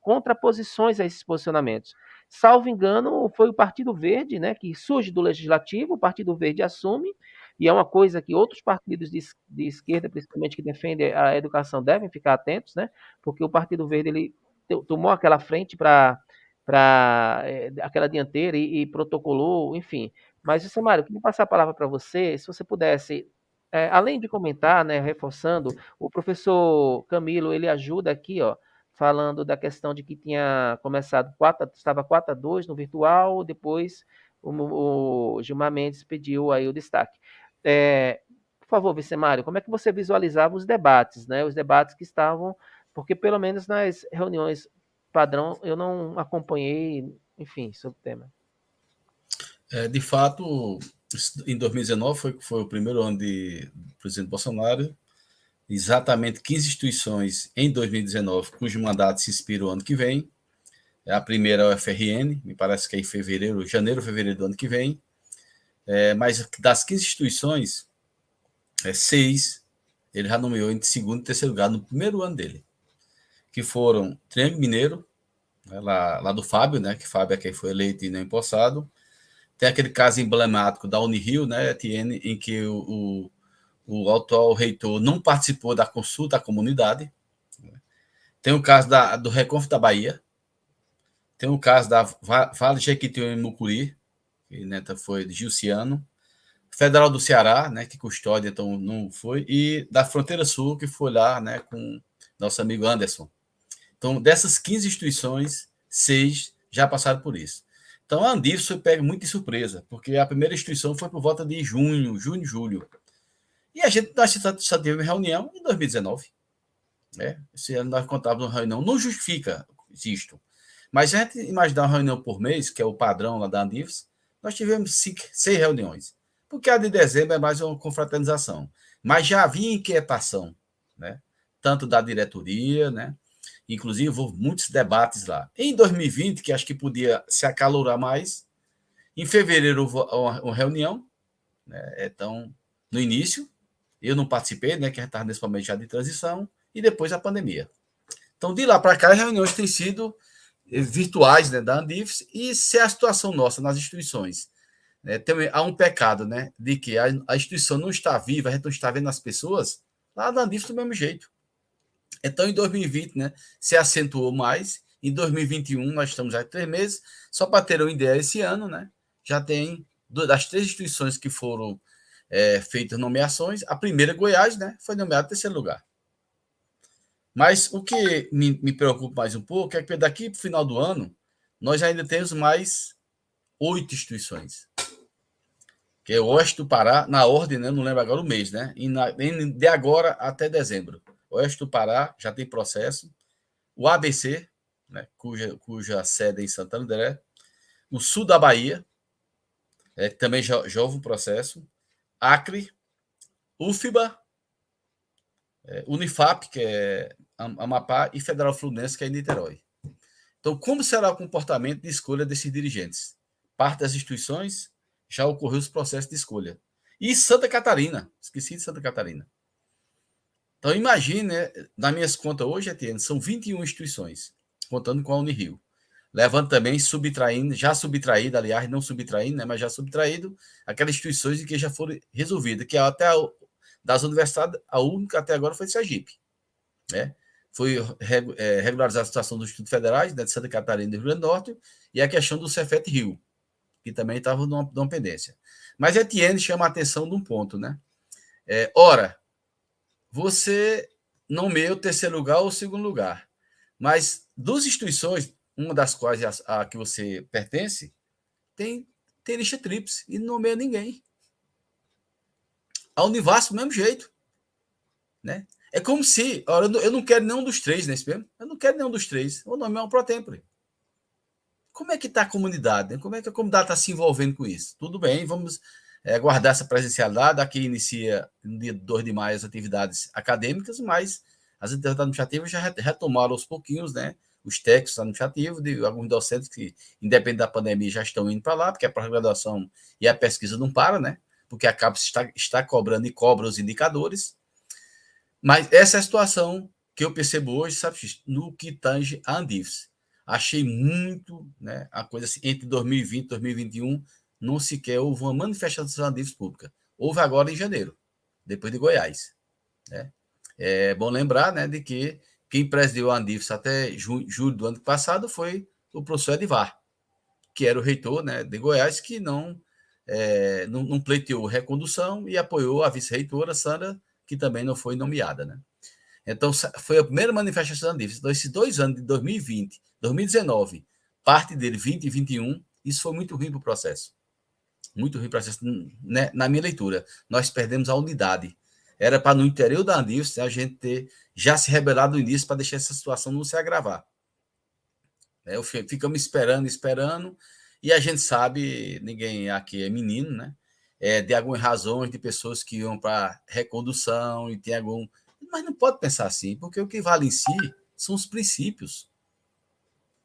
contraposições a esses posicionamentos. Salvo engano, foi o Partido Verde, né, que surge do Legislativo, o Partido Verde assume, e é uma coisa que outros partidos de esquerda, principalmente que defendem a educação, devem ficar atentos, né, porque o Partido Verde ele tomou aquela frente para aquela dianteira e protocolou, enfim. Mas, Samário, eu queria passar a palavra para você, se você pudesse, além de comentar, né, reforçando, o professor Camilo, ele ajuda aqui, ó, falando da questão de que tinha começado estava 4-2 no virtual, depois o Gilmar Mendes pediu aí o destaque. Por favor, Vicemário, como é que você visualizava os debates, né? Os debates que estavam, porque pelo menos nas reuniões padrão eu não acompanhei, enfim, sobre o tema. De fato, em 2019 foi o primeiro ano do presidente Bolsonaro, exatamente 15 instituições em 2019, cujo mandato se expira o ano que vem. A primeira é o FRN, me parece que é em janeiro, fevereiro do ano que vem. Mas das 15 instituições, 6 ele já nomeou em segundo e terceiro lugar no primeiro ano dele, que foram Triângulo Mineiro, né, lá do Fábio, né, que Fábio é quem foi eleito e não empossado. Tem aquele caso emblemático da Unirio, né, Etienne, em que o atual reitor não participou da consulta à comunidade. Tem o caso do Reconf da Bahia. Tem o caso da Vale Jequitinhonha em Mucuri, que neta foi de Gilciano. Federal do Ceará, né, que custódia, então não foi. E da Fronteira Sul, que foi lá, né, com nosso amigo Anderson. Então, dessas 15 instituições, 6 já passaram por isso. Então, a Andif foi pega muito de surpresa, porque a primeira instituição foi por volta de junho, julho. E a gente só teve reunião em 2019. Né? Esse ano nós contávamos uma reunião. Não justifica isto. Mas se a gente imaginar uma reunião por mês, que é o padrão lá da Andifes, nós tivemos 6 reuniões. Porque a de dezembro é mais uma confraternização. Mas já havia inquietação, né? Tanto da diretoria, né? Inclusive, houve muitos debates lá. Em 2020, que acho que podia se acalorar mais, em fevereiro houve uma reunião, né? Então, no início, eu não participei, né? Que a gente estava nesse momento já de transição, e depois a pandemia. Então, de lá para cá, as reuniões têm sido virtuais, né, da Andifes, e se a situação nossa nas instituições, né, há um pecado, né, de que a instituição não está viva, a gente não está vendo as pessoas, lá na Andifes do mesmo jeito. Então, em 2020, né, se acentuou mais. Em 2021, nós estamos há 3 meses. Só para ter uma ideia, esse ano, né, já tem das 3 instituições que foram feitas nomeações. A primeira, Goiás, né, foi nomeada em terceiro lugar. Mas o que me preocupa mais um pouco é que daqui para o final do ano, nós ainda temos mais 8 instituições. Que é o Oeste do Pará, na ordem, né, não lembro agora o mês, né, de agora até dezembro. Oeste do Pará já tem processo, o ABC, né, cuja sede é em Santo André, o sul da Bahia, que também já houve um processo, Acre, UFBA, Unifap, que é Amapá, e Federal Fluminense, que é em Niterói. Então, como será o comportamento de escolha desses dirigentes? Parte das instituições já ocorreu os processos de escolha. E Santa Catarina, esqueci de Santa Catarina. Então, imagine, né, nas minhas contas hoje, Etienne, são 21 instituições, contando com a Unirio. Levando também já subtraído, aliás, não subtraindo, né, mas já subtraído, aquelas instituições em que já foram resolvidas, que até das universidades, a única até agora foi de Sergipe. Né? Foi regularizar a situação dos institutos federais, né, de Santa Catarina e do Rio Grande do Norte, e a questão do Cefet Rio, que também estava numa pendência. Mas Etienne chama a atenção de um ponto, né? Ora, você nomeia o terceiro lugar ou o segundo lugar, mas duas instituições, uma das quais é a que você pertence, tem lista tríplice e não nomeia ninguém. A Univasf do mesmo jeito, né? É como se, olha, eu não quero nenhum dos três nesse mesmo, eu não quero nenhum dos três, vou nomear um pro tempore. Como é que está a comunidade? Né? Como é que a comunidade está se envolvendo com isso? Tudo bem, vamos guardar essa presencialidade. Aqui inicia no dia 2 de maio as atividades acadêmicas, mas as atividades administrativas já retomaram aos pouquinhos, né? Os técnicos administrativos, de alguns docentes que, independente da pandemia, já estão indo para lá, porque a pós-graduação e a pesquisa não para, né? Porque a CAPES está cobrando e cobra os indicadores. Mas essa é a situação que eu percebo hoje, sabe, no que tange a Andifes. Achei muito, né, a coisa assim, entre 2020 e 2021, não sequer houve uma manifestação da Andifes pública. Houve agora em janeiro, depois de Goiás. Né? É bom lembrar, né, de que quem presidiu a Andifes até julho do ano passado foi o professor Edivar, que era o reitor, né, de Goiás, que não pleiteou recondução e apoiou a vice-reitora Sandra, que também não foi nomeada. Né? Então, foi a primeira manifestação da Andifes. Então, esses 2 anos de 2020, 2019, parte dele 20 e 21, isso foi muito ruim para o processo. Muito ruim para o processo, né? Na minha leitura. Nós perdemos a unidade. Era para, no interior da Andifes, a gente ter já se rebelado no início para deixar essa situação não se agravar. Ficamos esperando, e a gente sabe, ninguém aqui é menino, né? De algumas razões de pessoas que iam para recondução e tem algum... Mas não pode pensar assim, porque o que vale em si são os princípios.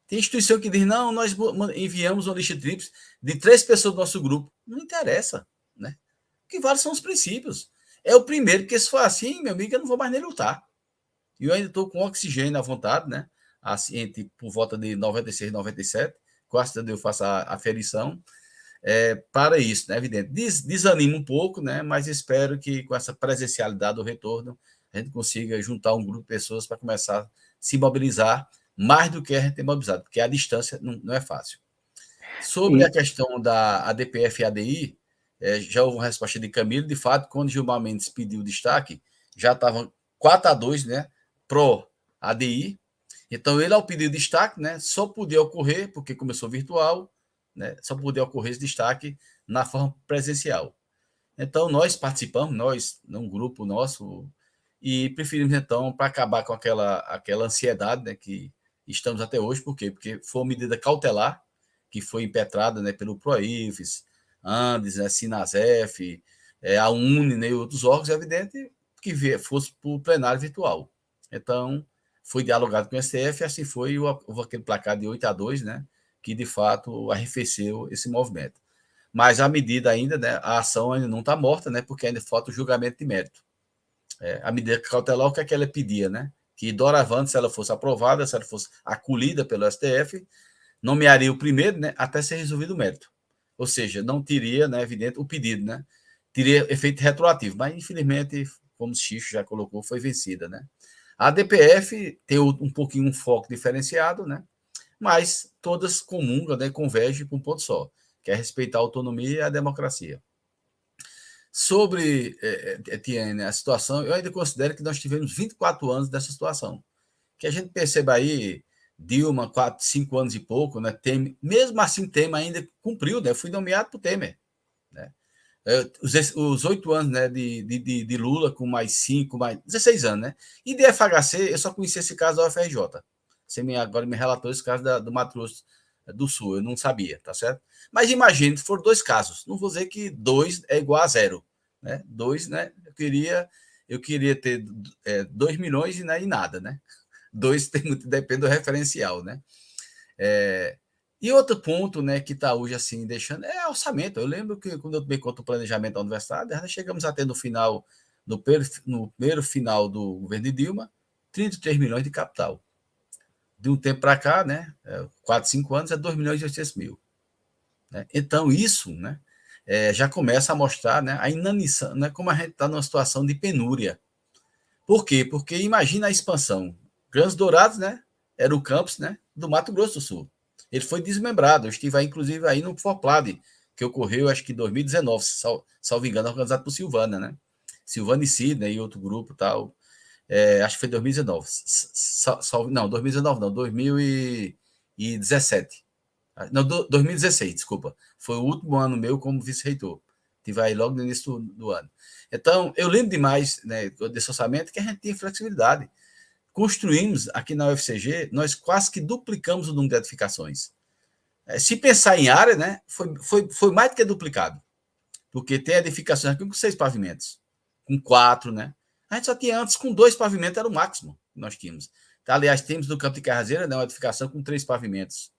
Tem instituição que diz, não, nós enviamos uma lista tríplice de 3 pessoas do nosso grupo. Não interessa. Né? O que vale são os princípios. É o primeiro, porque se for assim, meu amigo, eu não vou mais nem lutar. E eu ainda estou com oxigênio à vontade, né? Assim, por volta de 96, 97, quase eu faço a aferição. Para isso, né? Evidente. Desanima um pouco, né? Mas espero que com essa presencialidade do retorno, a gente consiga juntar um grupo de pessoas para começar a se mobilizar mais do que a gente tem mobilizado, porque a distância não é fácil. Sobre a questão da ADPF e ADI, já houve uma resposta de Camilo. De fato, quando Gilmar Mendes pediu destaque, já estavam 4-2, né, pro ADI. Então, ele, ao pedir destaque, né, só podia ocorrer, porque começou virtual, né, só podia ocorrer esse destaque na forma presencial. Então, nós participamos, num grupo nosso, e preferimos, então, para acabar com aquela ansiedade, né, que estamos até hoje. Por quê? Porque foi uma medida cautelar que foi impetrada, né, pelo PROIFES, Andes, né, Sinasef, a UNE, né, e outros órgãos, é evidente que fosse para o plenário virtual. Então, foi dialogado com o STF, e assim houve aquele placar de 8-2, né, que de fato arrefeceu esse movimento. Mas a medida ainda, né, a ação ainda não está morta, né, porque ainda falta o julgamento de mérito. A medida cautelar, o que é que ela pedia, né? Que doravante, se ela fosse aprovada, se ela fosse acolhida pelo STF, nomearia o primeiro, né, até ser resolvido o mérito. Ou seja, não teria, né, evidente, o pedido, né? Teria efeito retroativo, mas infelizmente, como o Xixo já colocou, foi vencida, né? A DPF tem um pouquinho um foco diferenciado, né? Mas todas comungam, né, convergem para um ponto só, que é respeitar a autonomia e a democracia. Sobre, Etienne, a situação, eu ainda considero que nós tivemos 24 anos dessa situação. Que a gente perceba aí, Dilma, 5 anos e pouco, né? Temer, mesmo assim, Temer ainda cumpriu, né? Fui nomeado por Temer. Né? os 8 anos, né, de Lula, com mais 5, mais 16 anos, né? E de FHC, eu só conheci esse caso da UFRJ. Agora me relatou esse caso do Mato Grosso do Sul, eu não sabia, tá certo? Mas imagine, foram 2 casos. Não vou dizer que 2 é igual a 0, né? 2, né? Eu queria ter 2 milhões e nada, né? 2 tem muito, depende do referencial, né? E outro ponto, né, que está hoje assim deixando é orçamento. Eu lembro que quando eu tomei conta do planejamento da universidade, nós chegamos a ter no primeiro final do governo de Dilma, 33 milhões de capital. De um tempo para cá, né, 4, 5 anos, é 2 milhões e 800 mil. Né? Então, isso, né, já começa a mostrar, né, a inanição, né, como a gente está numa situação de penúria. Por quê? Porque imagina a expansão. Grãos Dourados, né, era o campus, né, do Mato Grosso do Sul. Ele foi desmembrado. Eu estive aí, inclusive, aí no Forplad, que ocorreu, acho que em 2019, salvo engano, organizado por Silvana, né? Silvana e Sidney e outro grupo tal. Acho que foi 2019. Não, 2019 não, 2017. Não, 2016, desculpa. Foi o último ano meu como vice-reitor. Estive aí logo no início do ano. Então, eu lembro demais, né, desse orçamento que a gente tinha flexibilidade. Construímos aqui na UFCG, nós quase que duplicamos o número de edificações. Se pensar em área, né, foi mais do que duplicado. Porque tem edificações aqui com 6 pavimentos, com 4, né? A gente só tinha antes com 2 pavimentos, era o máximo que nós tínhamos. Aliás, temos no Campo de Carrazeira, né, uma edificação com 3 pavimentos,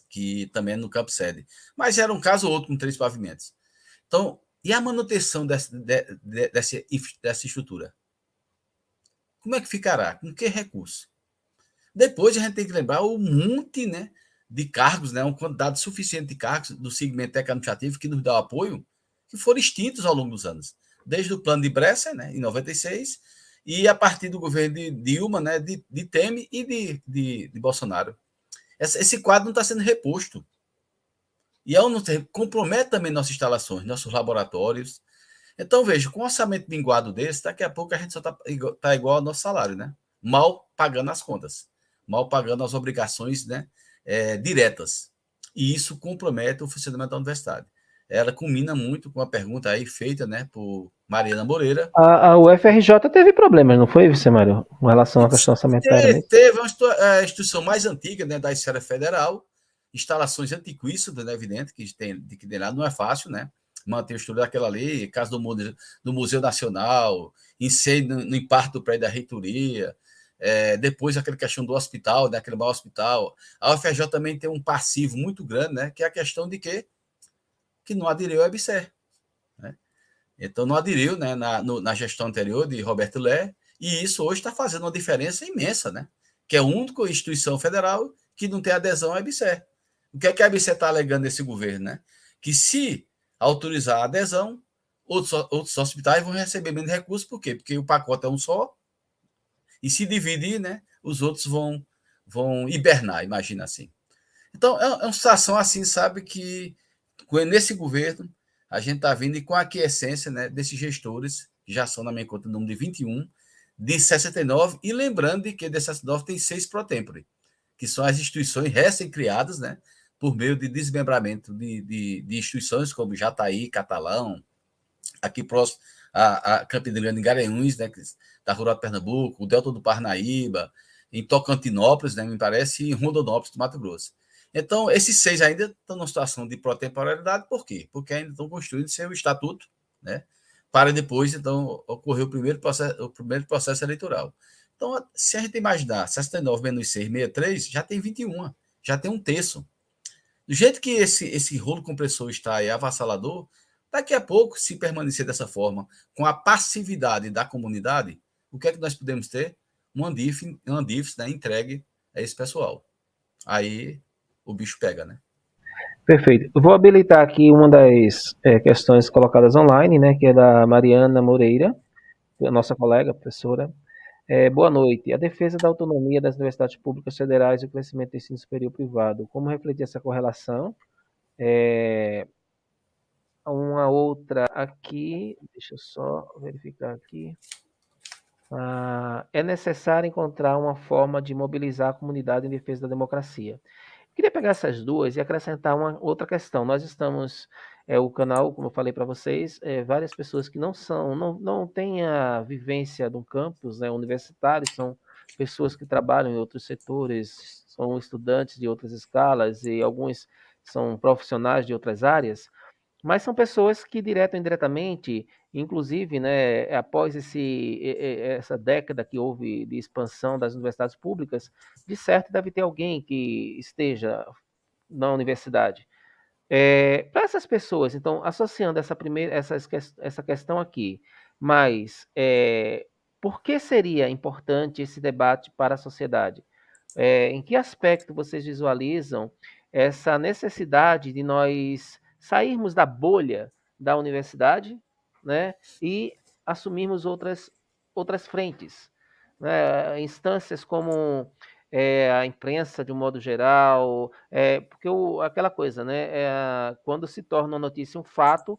que também é no campo sede. Mas era um caso ou outro com 3 pavimentos. Então, e a manutenção dessa estrutura? Como é que ficará? Com que recurso? Depois a gente tem que lembrar o monte, né, de cargos, né, uma quantidade suficiente de cargos do segmento administrativo que nos dá o apoio, que foram extintos ao longo dos anos. Desde o plano de Bresser, né, em 96, e a partir do governo de Dilma, né, de Temer e de Bolsonaro. Esse quadro não está sendo reposto. E ao não ter, compromete também nossas instalações, nossos laboratórios. Então, veja, com um orçamento minguado desse, daqui a pouco a gente só está igual ao nosso salário, né? Mal pagando as contas, mal pagando as obrigações, né, diretas. E isso compromete o funcionamento da universidade. Ela culmina muito com a pergunta aí feita, né, por Mariana Moreira. A UFRJ teve problemas, não foi, Mário, com relação à questão orçamentária? Teve a instituição mais antiga, né, da esfera federal, instalações antiquíssimas, né, evidente, que tem lá, não é fácil, né? Manter o estudo daquela lei, caso do Museu Nacional, incêndio no impacto do prédio da reitoria, depois aquela questão do hospital, né, aquele mau hospital. A UFRJ também tem um passivo muito grande, né, que é a questão de que não aderiu ao EBSER. Né? Então, não aderiu, né, na gestão anterior de Roberto Lé, e isso hoje está fazendo uma diferença imensa, né? Que é a única instituição federal que não tem adesão ao EBSER. O que é que a EBSER está alegando nesse governo? Né? Que se autorizar a adesão, outros hospitais vão receber menos recursos. Por quê? Porque o pacote é um só, e se dividir, né, os outros vão hibernar, imagina assim. Então, é uma situação assim, sabe, que nesse governo a gente está vindo e com a aquiescência, né, desses gestores, que já são, na minha conta, o número de 21, de 69, e lembrando de que de 69 tem 6 pro tempore, que são as instituições recém-criadas, né, por meio de desmembramento de instituições como Jataí, Catalão, aqui próximo a Campina Grande, em Garanhuns, né, da Rural de Pernambuco, o Delta do Parnaíba, em Tocantinópolis, né, me parece, e em Rondonópolis, do Mato Grosso. Então, esses 6 ainda estão numa situação de protemporalidade, por quê? Porque ainda estão construindo seu estatuto, né, para depois, então, ocorrer o primeiro processo eleitoral. Então, se a gente imaginar 69 menos 6, 63, já tem 21, já tem um terço. Do jeito que esse rolo compressor está aí avassalador, daqui a pouco, se permanecer dessa forma, com a passividade da comunidade, o que é que nós podemos ter? Um Andif, né, entregue a esse pessoal. Aí o bicho pega, né? Perfeito. Eu vou habilitar aqui uma das questões colocadas online, né, que é da Mariana Moreira, nossa colega, professora. Boa noite. A defesa da autonomia das universidades públicas federais e o crescimento do ensino superior privado. Como refletir essa correlação? Uma outra aqui, deixa eu só verificar aqui. É necessário encontrar uma forma de mobilizar a comunidade em defesa da democracia. Queria pegar essas duas e acrescentar uma outra questão. Nós estamos, o canal, como eu falei para vocês, várias pessoas que não têm a vivência do campus, né, universitário, são pessoas que trabalham em outros setores, são estudantes de outras escalas e alguns são profissionais de outras áreas. Mas são pessoas que, direto ou indiretamente, inclusive, né, após essa década que houve de expansão das universidades públicas, de certo deve ter alguém que esteja na universidade. Para essas pessoas, então, associando essa questão aqui, mas por que seria importante esse debate para a sociedade? Em que aspecto vocês visualizam essa necessidade de nós sairmos da bolha da universidade, né, e assumirmos outras frentes, né, instâncias como a imprensa de um modo geral, porque aquela coisa, né, quando se torna uma notícia um fato,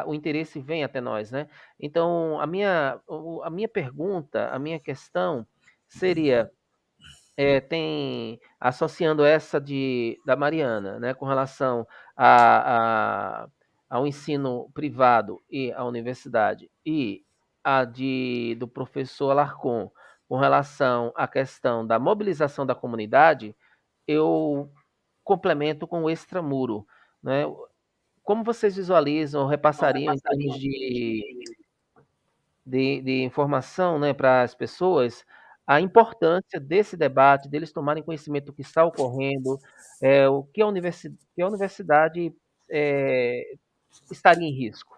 o interesse vem até nós, né? Então, a minha pergunta, a minha questão seria associando essa da Mariana, né, com relação ao ensino privado e à universidade, e do professor Alarcon, com relação à questão da mobilização da comunidade, eu complemento com o extramuro, né? Como vocês visualizam, repassariam em termos de informação, né, para as pessoas, a importância desse debate, deles tomarem conhecimento do que está ocorrendo, o que que a universidade estaria em risco.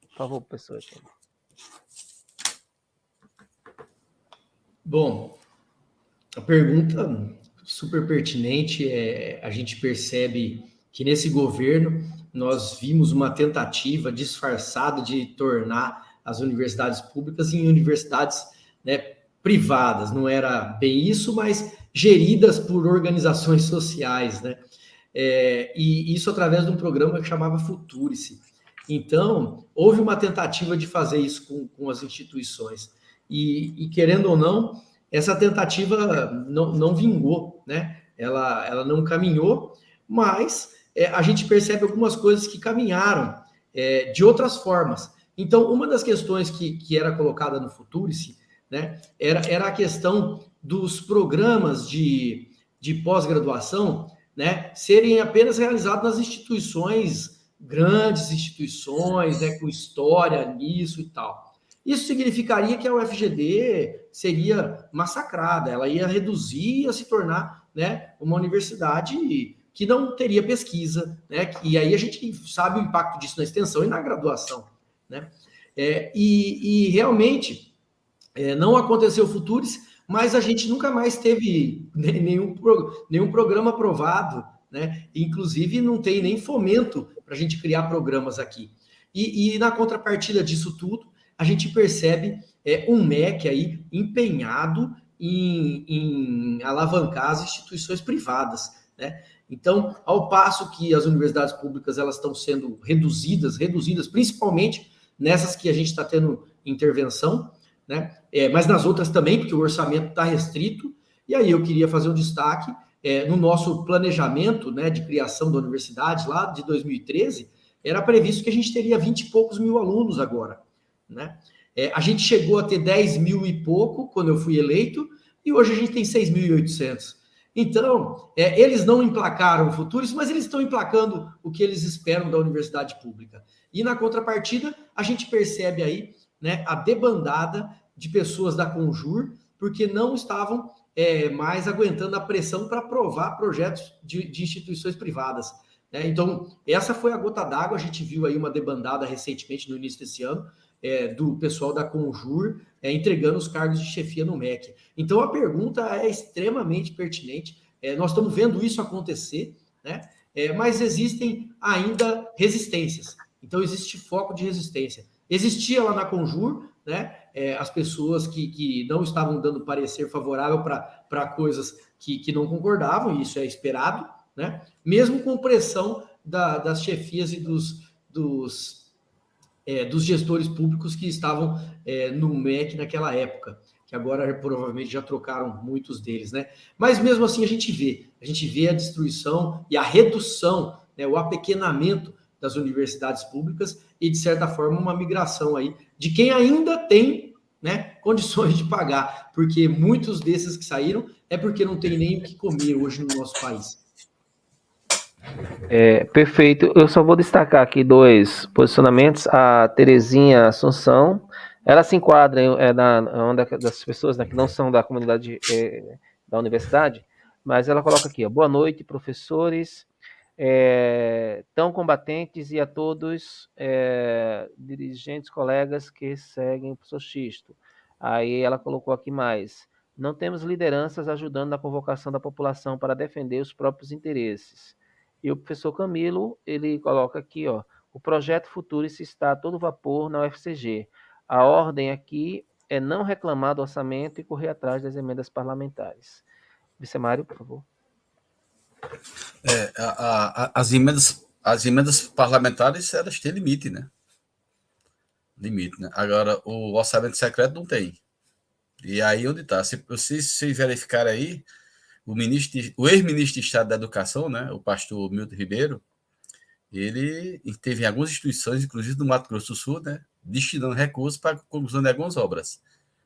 Por favor, professor. Bom, a pergunta super pertinente. A gente percebe que nesse governo nós vimos uma tentativa disfarçada de tornar as universidades públicas em universidades, né, privadas. Não era bem isso, mas geridas por organizações sociais, né? E isso através de um programa que chamava Futurice. Então, houve uma tentativa de fazer isso com as instituições. E querendo ou não, essa tentativa não vingou, né? Ela não caminhou, mas a gente percebe algumas coisas que caminharam de outras formas. Então, uma das questões que era colocada no Futurice, né, era a questão dos programas de pós-graduação, né, serem apenas realizados nas instituições, grandes instituições, né, com história nisso e tal. Isso significaria que a UFGD seria massacrada, ela ia reduzir, ia se tornar, né, uma universidade que não teria pesquisa, né, e aí a gente sabe o impacto disso na extensão e na graduação, né? E realmente não aconteceu o Futurice, mas a gente nunca mais teve nenhum programa aprovado, né? Inclusive não tem nem fomento para a gente criar programas aqui. E na contrapartida disso tudo, a gente percebe um MEC aí empenhado em alavancar as instituições privadas, né? Então, ao passo que as universidades públicas elas estão sendo reduzidas, principalmente nessas que a gente está tendo intervenção, né? Mas nas outras também, porque o orçamento está restrito. E aí eu queria fazer um destaque no nosso planejamento, né, de criação da universidade lá de 2013, era previsto que a gente teria 20 e poucos mil alunos agora, né? A gente chegou a ter 10 mil e pouco quando eu fui eleito, e hoje a gente tem 6.800. Então, eles não emplacaram o Futurice, mas eles estão emplacando o que eles esperam da universidade pública. E na contrapartida, a gente percebe aí, né, a debandada de pessoas da Conjur, porque não estavam mais aguentando a pressão para aprovar projetos de instituições privadas, né? Então, essa foi a gota d'água. A gente viu aí uma debandada recentemente, no início desse ano, do pessoal da Conjur entregando os cargos de chefia no MEC. Então, a pergunta é extremamente pertinente. Nós estamos vendo isso acontecer, né? Mas existem ainda resistências. Então, existe foco de resistência. Existia lá na Conjur, né, as pessoas que não estavam dando parecer favorável para coisas que não concordavam, e isso é esperado, né? Mesmo com pressão das chefias e dos gestores públicos que estavam no MEC naquela época, que agora provavelmente já trocaram muitos deles, né? Mas mesmo assim a gente vê a destruição e a redução, né, o apequenamento das universidades públicas e, de certa forma, uma migração aí de quem ainda tem, né, condições de pagar, porque muitos desses que saíram é porque não tem nem o que comer hoje no nosso país. Perfeito. Eu só vou destacar aqui 2 posicionamentos. A Terezinha Assunção, ela se enquadra na uma das pessoas, né, que não são da comunidade da universidade, mas ela coloca aqui, ó, boa noite, professores, tão combatentes e a todos dirigentes, colegas que seguem o professor Xisto. Aí ela colocou aqui mais, não temos lideranças ajudando na convocação da população para defender os próprios interesses. E o professor Camilo, ele coloca aqui, ó, o projeto Futurice está a todo vapor na UFCG. A ordem aqui é não reclamar do orçamento e correr atrás das emendas parlamentares. Vicemário, por favor. As emendas parlamentares, elas têm limite, né? Limite, né? Agora, o orçamento secreto não tem. E aí onde está? Se vocês verificar aí, o ex-ministro de Estado da Educação, né, o pastor Milton Ribeiro, ele teve em algumas instituições, inclusive no Mato Grosso do Sul, né, destinando recursos para a conclusão de algumas obras.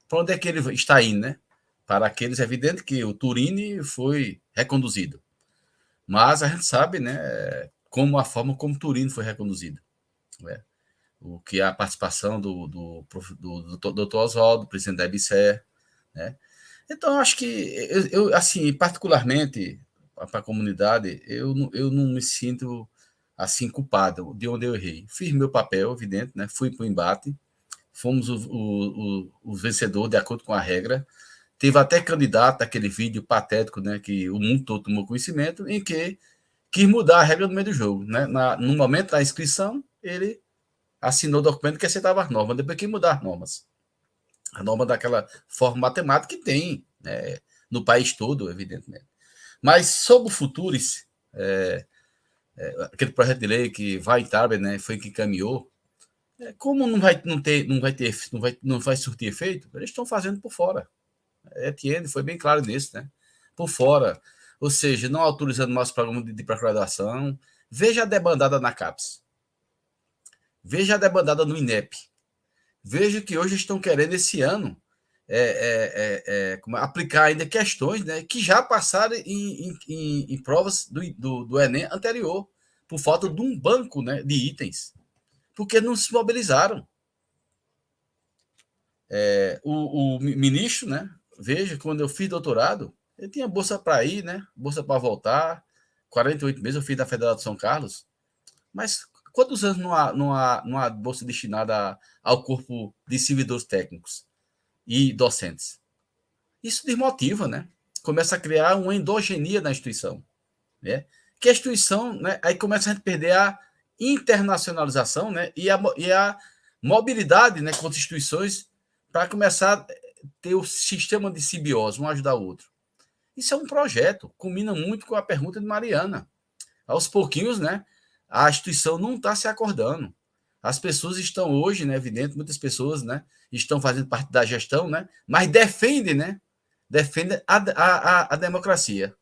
Para onde é que ele está indo, né? Para aqueles, é evidente que o Turini foi reconduzido. Mas a gente sabe, né, como a forma como o Turini foi reconduzido. Né? O que a participação do Dr. Oswaldo, presidente da EBSER, né? Então, acho que eu assim, particularmente para a comunidade, eu não me sinto assim culpado de onde eu errei. Fiz meu papel, evidente, né? Fui para o embate, fomos o vencedor de acordo com a regra. Teve até candidato aquele vídeo patético, né? Que o mundo todo tomou conhecimento, em que quis mudar a regra no meio do jogo, né? No momento da inscrição, ele assinou o documento que aceitava as normas, depois quis mudar as normas. A norma daquela forma matemática que tem, né, no país todo, evidentemente. Mas sobre o Futuris, aquele projeto de lei que vai tarde, né, foi que caminhou, como não vai surtir efeito, eles estão fazendo por fora. Etienne foi bem claro nisso, né? Por fora, ou seja, não autorizando mais o programa de pré-graduação. Veja a debandada na CAPES. Veja a debandada no INEP. Veja que hoje estão querendo, esse ano, aplicar ainda questões, né, que já passaram em provas do Enem anterior, por falta de um banco, né, de itens, porque não se mobilizaram. O ministro, né, veja, quando eu fiz doutorado, ele tinha bolsa para ir, né, bolsa para voltar, 48 meses eu fiz da Federal de São Carlos, mas quantos anos não há bolsa destinada ao corpo de servidores técnicos e docentes? Isso desmotiva, né? Começa a criar uma endogenia na instituição, né? Que a instituição, né, aí começa a gente perder a internacionalização, né, e a mobilidade, né, com as instituições para começar a ter o sistema de simbiose, um ajudar o outro. Isso é um projeto, combina muito com a pergunta de Mariana. Aos pouquinhos, né, a instituição não está se acordando. As pessoas estão hoje, né, evidente, muitas pessoas, né, estão fazendo parte da gestão, né, mas defendem, né, a democracia,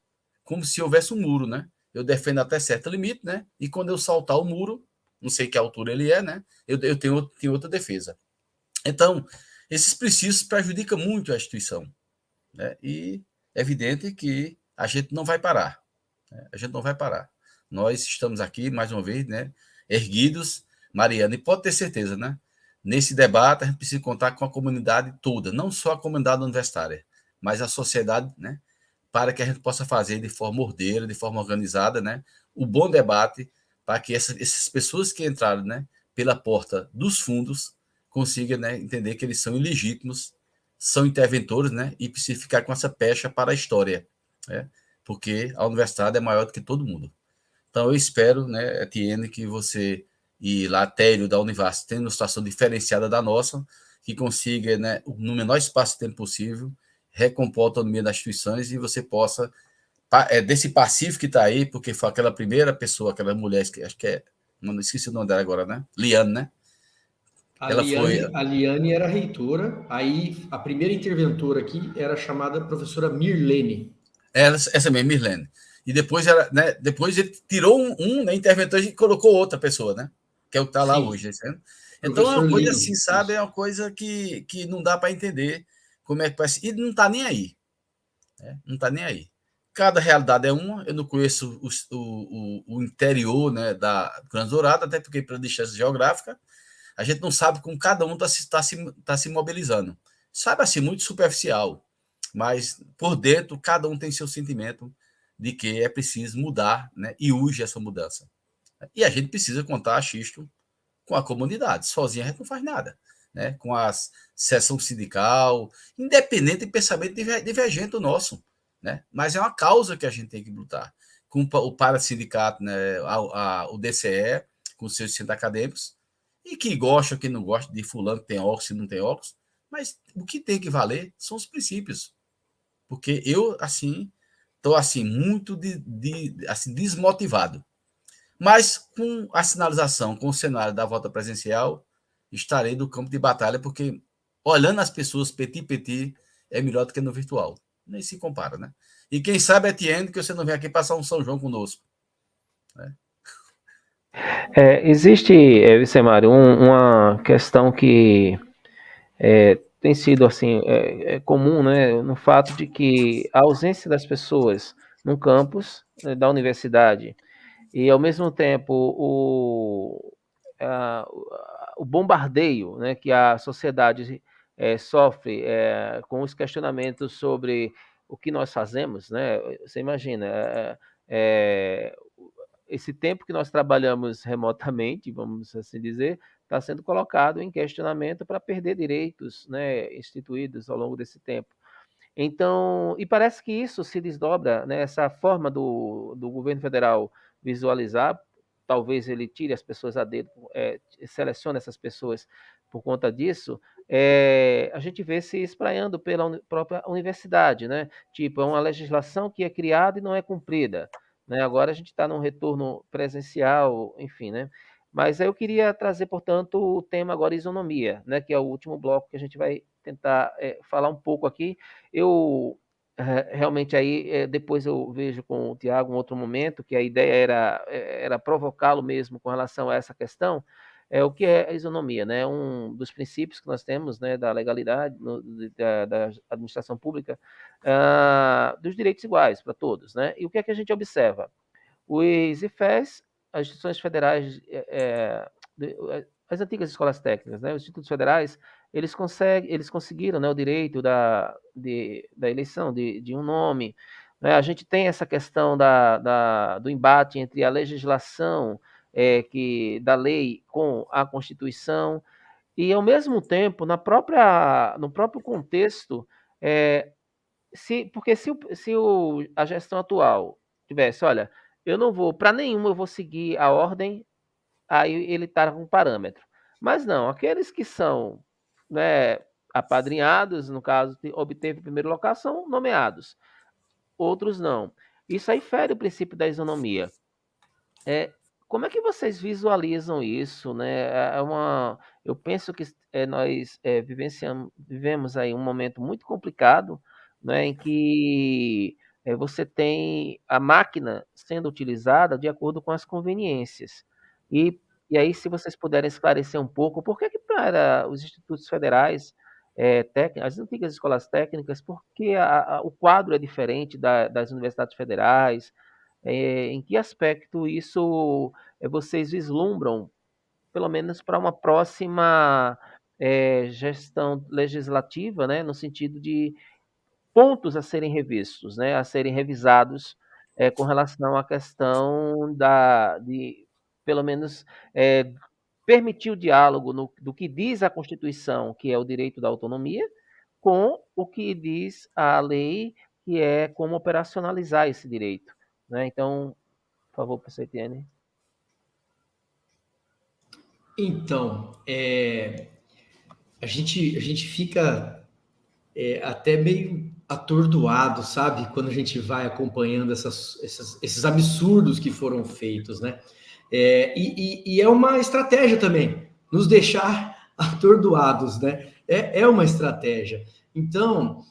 como se houvesse um muro, né? Eu defendo até certo limite, né? E quando eu saltar o muro, não sei que altura ele é, né? Eu tenho outra defesa. Então, esses princípios prejudicam muito a instituição, né? E é evidente que a gente não vai parar, né? A gente não vai parar. Nós estamos aqui, mais uma vez, né, erguidos, Mariana, e pode ter certeza, né? Nesse debate, a gente precisa contar com a comunidade toda, não só a comunidade universitária, mas a sociedade, né, para que a gente possa fazer de forma ordeira, de forma organizada, né, o bom debate, para que essas pessoas que entraram, né, pela porta dos fundos consigam, né, entender que eles são ilegítimos, são interventores, né, e precisam ficar com essa pecha para a história, né, porque a universidade é maior do que todo mundo. Então, eu espero, né, Etienne, que você e lá, Télio, da Univas, tendo uma situação diferenciada da nossa, que consiga, né, no menor espaço de tempo possível, recompor a autonomia das instituições e você possa, desse passivo que está aí, porque foi aquela primeira pessoa, aquela mulher, que acho que não esqueci o nome dela agora, né? Liane, né? A Liane era reitora, aí a primeira interventora aqui era chamada professora Mirlene. Essa mesmo, Mirlene. E depois, né, depois ele tirou né, interventor e colocou outra pessoa, né? Que é o que está lá hoje. Né? Então é uma coisa Lino, assim, sabe? Isso. É uma coisa que não dá para entender como é que vai ser. E não está nem aí. Né? Não está nem aí. Cada realidade é uma. Eu não conheço o interior, né, da Grande Dourada, até porque pela distância geográfica, a gente não sabe como cada um está se mobilizando. Sabe assim, muito superficial. Mas por dentro, cada um tem seu sentimento de que é preciso mudar, né, e urge essa mudança. E a gente precisa contar, Xisto, com a comunidade. Sozinha a gente não faz nada. Né? Com a seção sindical, independente de pensamento divergente do nosso. Né? Mas é uma causa que a gente tem que lutar. Com o parasindicato, né, o DCE, com os seus centros acadêmicos, e que gosta, que não gosta de fulano que tem óculos e não tem óculos, mas o que tem que valer são os princípios. Porque eu, assim, estou assim, muito assim, desmotivado. Mas com a sinalização, com o cenário da volta presencial, estarei no campo de batalha, porque olhando as pessoas petit, é melhor do que no virtual. Nem se compara, né? E quem sabe, Etienne, que você não vem aqui passar um São João conosco. Né? Existe, Vicemário, uma questão que tem sido assim comum, né, no fato de que a ausência das pessoas no campus da universidade e, ao mesmo tempo, o bombardeio, né, que a sociedade sofre com os questionamentos sobre o que nós fazemos, né? Você imagina, esse tempo que nós trabalhamos remotamente, vamos assim dizer, está sendo colocado em questionamento para perder direitos, né, instituídos ao longo desse tempo. Então, e parece que isso se desdobra, né, essa forma do governo federal visualizar, talvez ele tire as pessoas a dedo, selecione essas pessoas por conta disso, a gente vê se espraiando pela própria universidade, né? Tipo, é uma legislação que é criada e não é cumprida, né? Agora a gente está num retorno presencial, enfim, né? Mas eu queria trazer, portanto, o tema agora isonomia, né? Que é o último bloco que a gente vai tentar falar um pouco aqui. Eu realmente aí depois eu vejo com o Tiago um outro momento que a ideia era provocá-lo mesmo com relação a essa questão, o que é a isonomia, né? Um dos princípios que nós temos, né, da legalidade, da administração pública, dos direitos iguais para todos, né? E o que é que a gente observa? Os IFES, as instituições federais, as antigas escolas técnicas, né, os institutos federais, eles conseguiram, né, o direito da eleição de um nome. Né? A gente tem essa questão do embate entre a legislação da lei com a Constituição, e, ao mesmo tempo, no próprio contexto, porque se a gestão atual tivesse, olha, eu não vou, para nenhuma eu vou seguir a ordem, aí ele está com um parâmetro. Mas não, aqueles que são, né, apadrinhados, no caso, obteve primeira locação, nomeados. Outros não. Isso aí fere o princípio da isonomia. Como é que vocês visualizam isso, né? Eu penso que nós vivemos aí um momento muito complicado, né, em que você tem a máquina sendo utilizada de acordo com as conveniências. E, e aí, se vocês puderem esclarecer um pouco, por que para os institutos federais, as antigas escolas técnicas, por que o quadro é diferente das universidades federais? Em que aspecto isso vocês vislumbram, pelo menos para uma próxima gestão legislativa, né, no sentido de pontos a serem revistos, né, a serem revisados com relação à questão de, pelo menos, permitir o diálogo do que diz a Constituição, que é o direito da autonomia, com o que diz a lei, que é como operacionalizar esse direito. Né? Então, por favor, professor Etienne. Então, a gente fica até meio atordoado, sabe? Quando a gente vai acompanhando esses absurdos que foram feitos, né? E é uma estratégia também, nos deixar atordoados, né? É uma estratégia. Então,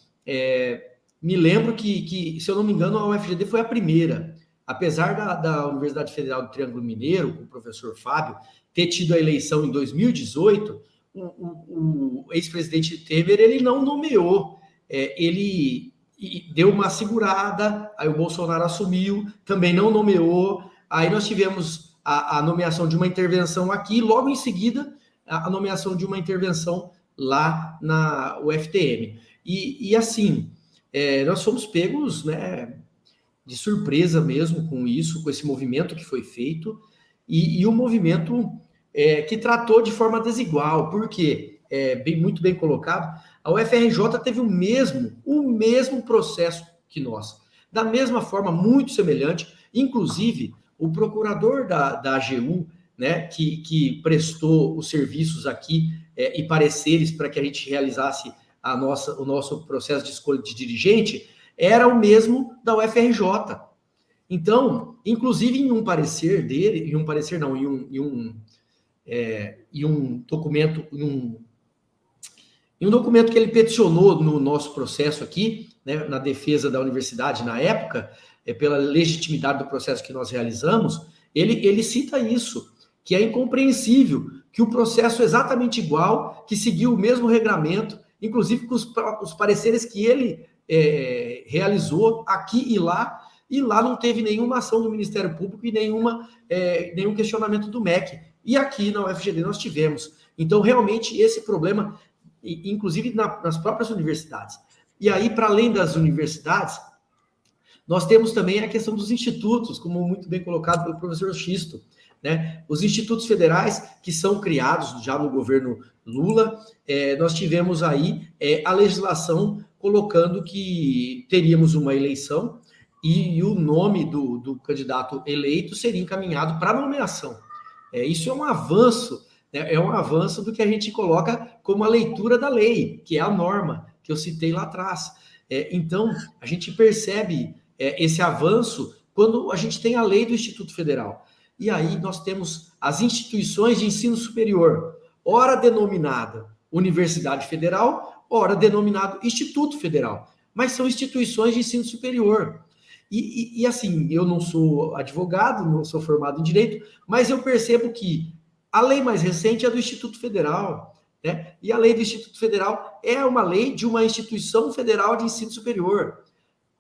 me lembro que, se eu não me engano, a UFGD foi a primeira, apesar da Universidade Federal do Triângulo Mineiro, com o professor Fábio, ter tido a eleição em 2018, o ex-presidente Temer, ele não nomeou, ele deu uma segurada, aí o Bolsonaro assumiu, também não nomeou, aí nós tivemos a nomeação de uma intervenção aqui, logo em seguida, a nomeação de uma intervenção lá na UFTM. E assim, nós fomos pegos, né, de surpresa mesmo com isso, com esse movimento que foi feito, e o movimento que tratou de forma desigual, porque, muito bem colocado, a UFRJ teve o mesmo processo que nós, da mesma forma, muito semelhante, inclusive o procurador da AGU, né, que prestou os serviços aqui e pareceres para que a gente realizasse o nosso processo de escolha de dirigente, era o mesmo da UFRJ. Então, inclusive em um parecer dele, em um documento que ele peticionou no nosso processo aqui, né, na defesa da universidade na época, pela legitimidade do processo que nós realizamos, ele cita isso, que é incompreensível que o processo é exatamente igual, que seguiu o mesmo regramento, inclusive com os pareceres que ele realizou aqui e lá não teve nenhuma ação do Ministério Público e nenhum questionamento do MEC. E aqui na UFGD nós tivemos. Então, realmente, esse problema, inclusive nas próprias universidades. E aí, para além das universidades, nós temos também a questão dos institutos, como muito bem colocado pelo professor Xisto, né? Os institutos federais que são criados já no governo Lula, nós tivemos aí a legislação colocando que teríamos uma eleição e o nome do candidato eleito seria encaminhado para nomeação. Isso é um avanço, né? É um avanço do que a gente coloca como a leitura da lei, que é a norma que eu citei lá atrás. Então, a gente percebe esse avanço quando a gente tem a lei do Instituto Federal. E aí nós temos as instituições de ensino superior, ora denominada Universidade Federal, ora denominado Instituto Federal, mas são instituições de ensino superior. E assim, eu não sou advogado, não sou formado em direito, mas eu percebo que a lei mais recente é do Instituto Federal, né? E a lei do Instituto Federal é uma lei de uma instituição federal de ensino superior.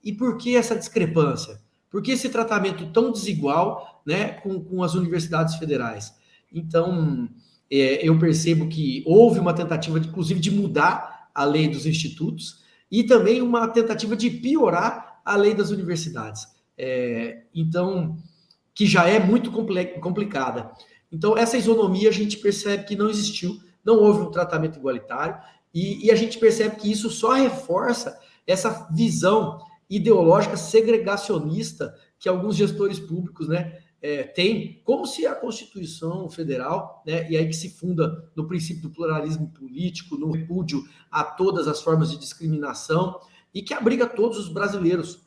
E por que essa discrepância? Por que esse tratamento tão desigual, né, com as universidades federais? Então, eu percebo que houve uma tentativa, inclusive, de mudar a lei dos institutos e também uma tentativa de piorar a lei das universidades. Então, que já é muito complicada. Então, essa isonomia a gente percebe que não existiu, não houve um tratamento igualitário e a gente percebe que isso só reforça essa visão ideológica segregacionista que alguns gestores públicos, né, têm, como se a Constituição Federal, né, e aí que se funda no princípio do pluralismo político, no repúdio a todas as formas de discriminação e que abriga todos os brasileiros,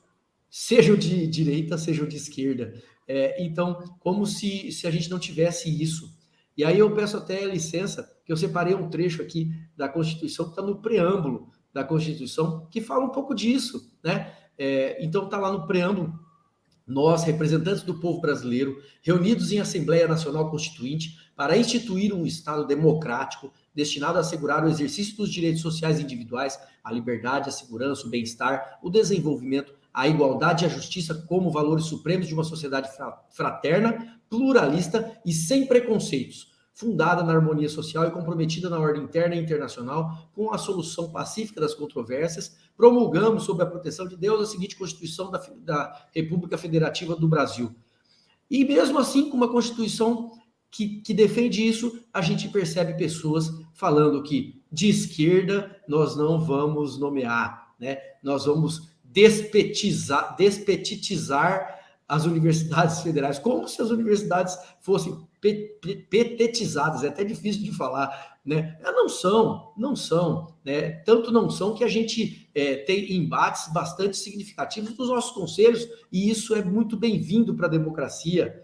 sejam de direita, sejam de esquerda. Então, como se a gente não tivesse isso. E aí eu peço até licença, que eu separei um trecho aqui da Constituição, que está no preâmbulo da Constituição, que fala um pouco disso, né? Então está lá no preâmbulo: nós, representantes do povo brasileiro, reunidos em Assembleia Nacional Constituinte para instituir um Estado democrático destinado a assegurar o exercício dos direitos sociais individuais, a liberdade, a segurança, o bem-estar, o desenvolvimento, a igualdade e a justiça como valores supremos de uma sociedade fraterna, pluralista e sem preconceitos, fundada na harmonia social e comprometida na ordem interna e internacional com a solução pacífica das controvérsias, promulgamos, sob a proteção de Deus, a seguinte Constituição da República Federativa do Brasil. E mesmo assim, com uma Constituição que defende isso, a gente percebe pessoas falando que de esquerda nós não vamos nomear, né? Nós vamos despetitizar as universidades federais, como se as universidades fossem petetizadas, é até difícil de falar, né? Não são, né? Tanto não são que a gente tem embates bastante significativos dos nossos conselhos, e isso é muito bem-vindo para a democracia,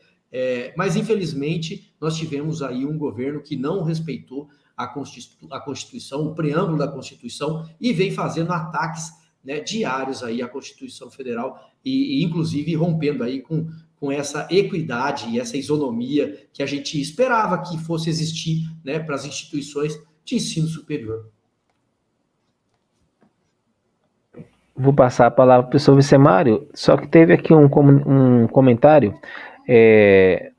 mas infelizmente nós tivemos aí um governo que não respeitou a Constituição, o preâmbulo da Constituição, e vem fazendo ataques, né, diários aí à Constituição Federal e inclusive rompendo aí com essa equidade e essa isonomia que a gente esperava que fosse existir, né, para as instituições de ensino superior. Vou passar a palavra para o professor Vicemário, só que teve aqui um comentário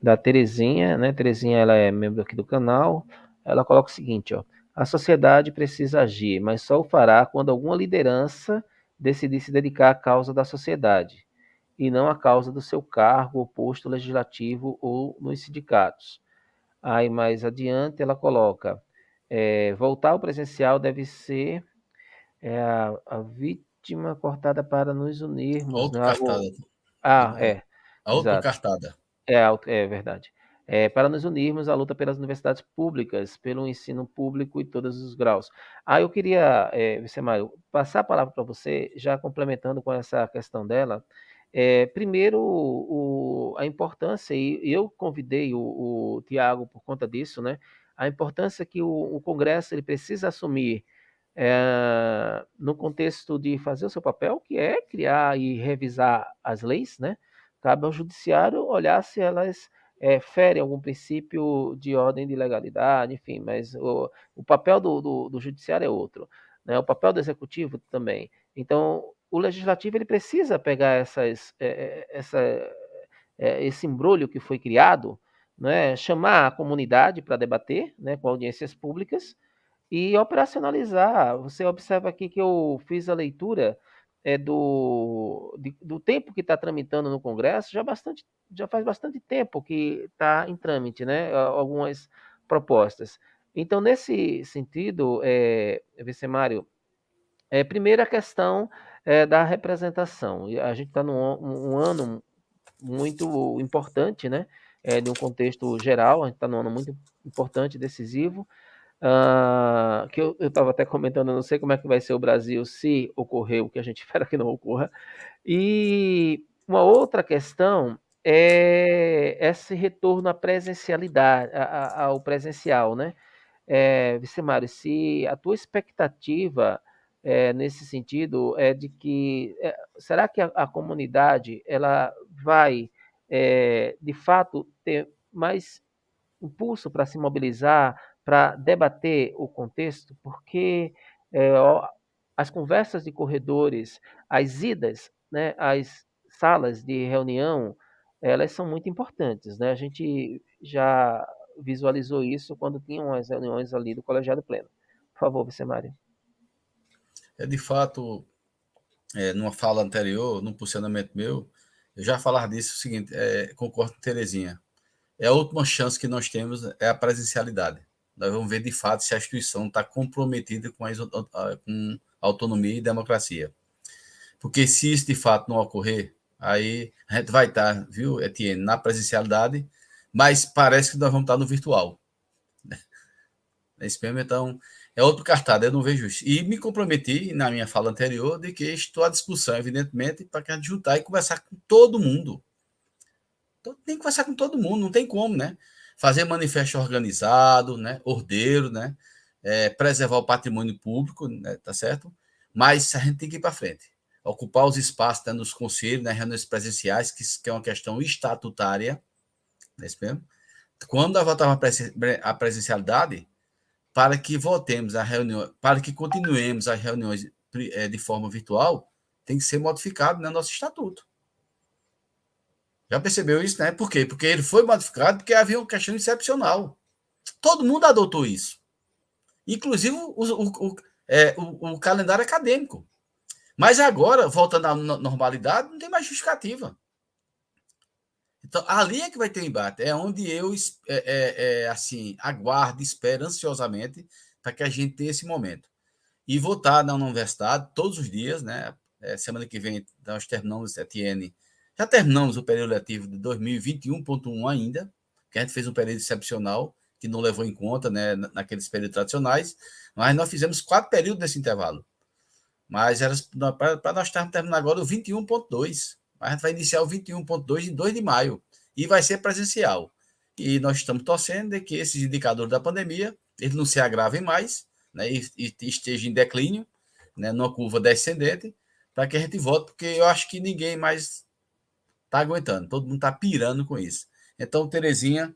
da Terezinha, né? Terezinha, ela é membro aqui do canal. Ela coloca o seguinte, ó: a sociedade precisa agir, mas só o fará quando alguma liderança decidir se dedicar à causa da sociedade e não à causa do seu cargo ou posto legislativo ou nos sindicatos. Aí mais adiante ela coloca: voltar ao presencial deve ser a vítima cortada para nos unirmos, né? Autocartada. Exato. Autocartada. É verdade. Para nos unirmos à luta pelas universidades públicas, pelo ensino público e todos os graus. Eu queria, Vicemário, passar a palavra para você, já complementando com essa questão dela. Primeiro, a importância, e eu convidei o Tiago por conta disso, né? A importância que o Congresso ele precisa assumir no contexto de fazer o seu papel, que é criar e revisar as leis, né? Cabe ao judiciário olhar se elas ferem algum princípio de ordem de legalidade, enfim, mas o papel do judiciário é outro, né? O papel do executivo também. Então, o legislativo ele precisa pegar esse embrolho que foi criado, né? Chamar a comunidade para debater, né? Com audiências públicas, e operacionalizar. Você observa aqui que eu fiz a leitura do tempo que está tramitando no Congresso, já faz bastante tempo que está em trâmite, né? Algumas propostas. Então, nesse sentido, Vicemário, primeiro a questão da representação. A gente está num ano muito importante, né? De um contexto geral, a gente está num ano muito importante, decisivo, que eu estava até comentando, eu não sei como é que vai ser o Brasil se ocorrer o que a gente espera que não ocorra. E uma outra questão é esse retorno à presencialidade, ao presencial, né? Vicemário, se a tua expectativa nesse sentido é de que será que a comunidade ela vai de fato ter mais impulso para se mobilizar, para debater o contexto, porque as conversas de corredores, as idas, né, às salas de reunião, elas são muito importantes, né? A gente já visualizou isso quando tinham as reuniões ali do colegiado pleno. Por favor, Vicemário. De fato, numa fala anterior, num posicionamento meu, eu já falar disso o seguinte, concordo com Terezinha. A última chance que nós temos é a presencialidade. Nós vamos ver de fato se a instituição está comprometida com a autonomia e democracia. Porque se isso de fato não ocorrer, aí a gente vai estar, viu, Etienne, na presencialidade, mas parece que nós vamos estar no virtual. Nesse mesmo, então, é outro cartaz, eu não vejo isso. E me comprometi, na minha fala anterior, de que estou à disposição, evidentemente, para que a gente juntar e conversar com todo mundo. Então, tem que conversar com todo mundo, não tem como, né? Fazer manifesto organizado, né? Ordeiro, né? Preservar o patrimônio público, né? Tá certo? Mas a gente tem que ir para frente. Ocupar os espaços, né, nos conselhos, nas reuniões presenciais, que é uma questão estatutária, né, mesmo. Quando nós voltarmos à presencialidade, para que voltemos a reunião, para que continuemos as reuniões de forma virtual, tem que ser modificado no nosso estatuto. Já percebeu isso, né? Por quê? Porque ele foi modificado porque havia uma questão excepcional. Todo mundo adotou isso. Inclusive o calendário acadêmico. Mas agora, voltando à normalidade, não tem mais justificativa. Então, ali é que vai ter embate. É onde eu assim, aguardo, espero ansiosamente para que a gente tenha esse momento. E vou estar na universidade todos os dias, né? Semana que vem nós terminamos, Etienne, já terminamos o período letivo de 2021.1 ainda, que a gente fez um período excepcional, que não levou em conta, né, naqueles períodos tradicionais, mas nós fizemos 4 períodos nesse intervalo. Mas era para nós estarmos terminando agora o 21.2. A gente vai iniciar o 21.2 em 2 de maio, e vai ser presencial. E nós estamos torcendo de que esses indicadores da pandemia eles não se agravem mais, né, e esteja em declínio, né, numa curva descendente, para que a gente volte, porque eu acho que ninguém mais está aguentando, todo mundo está pirando com isso. Então, Terezinha,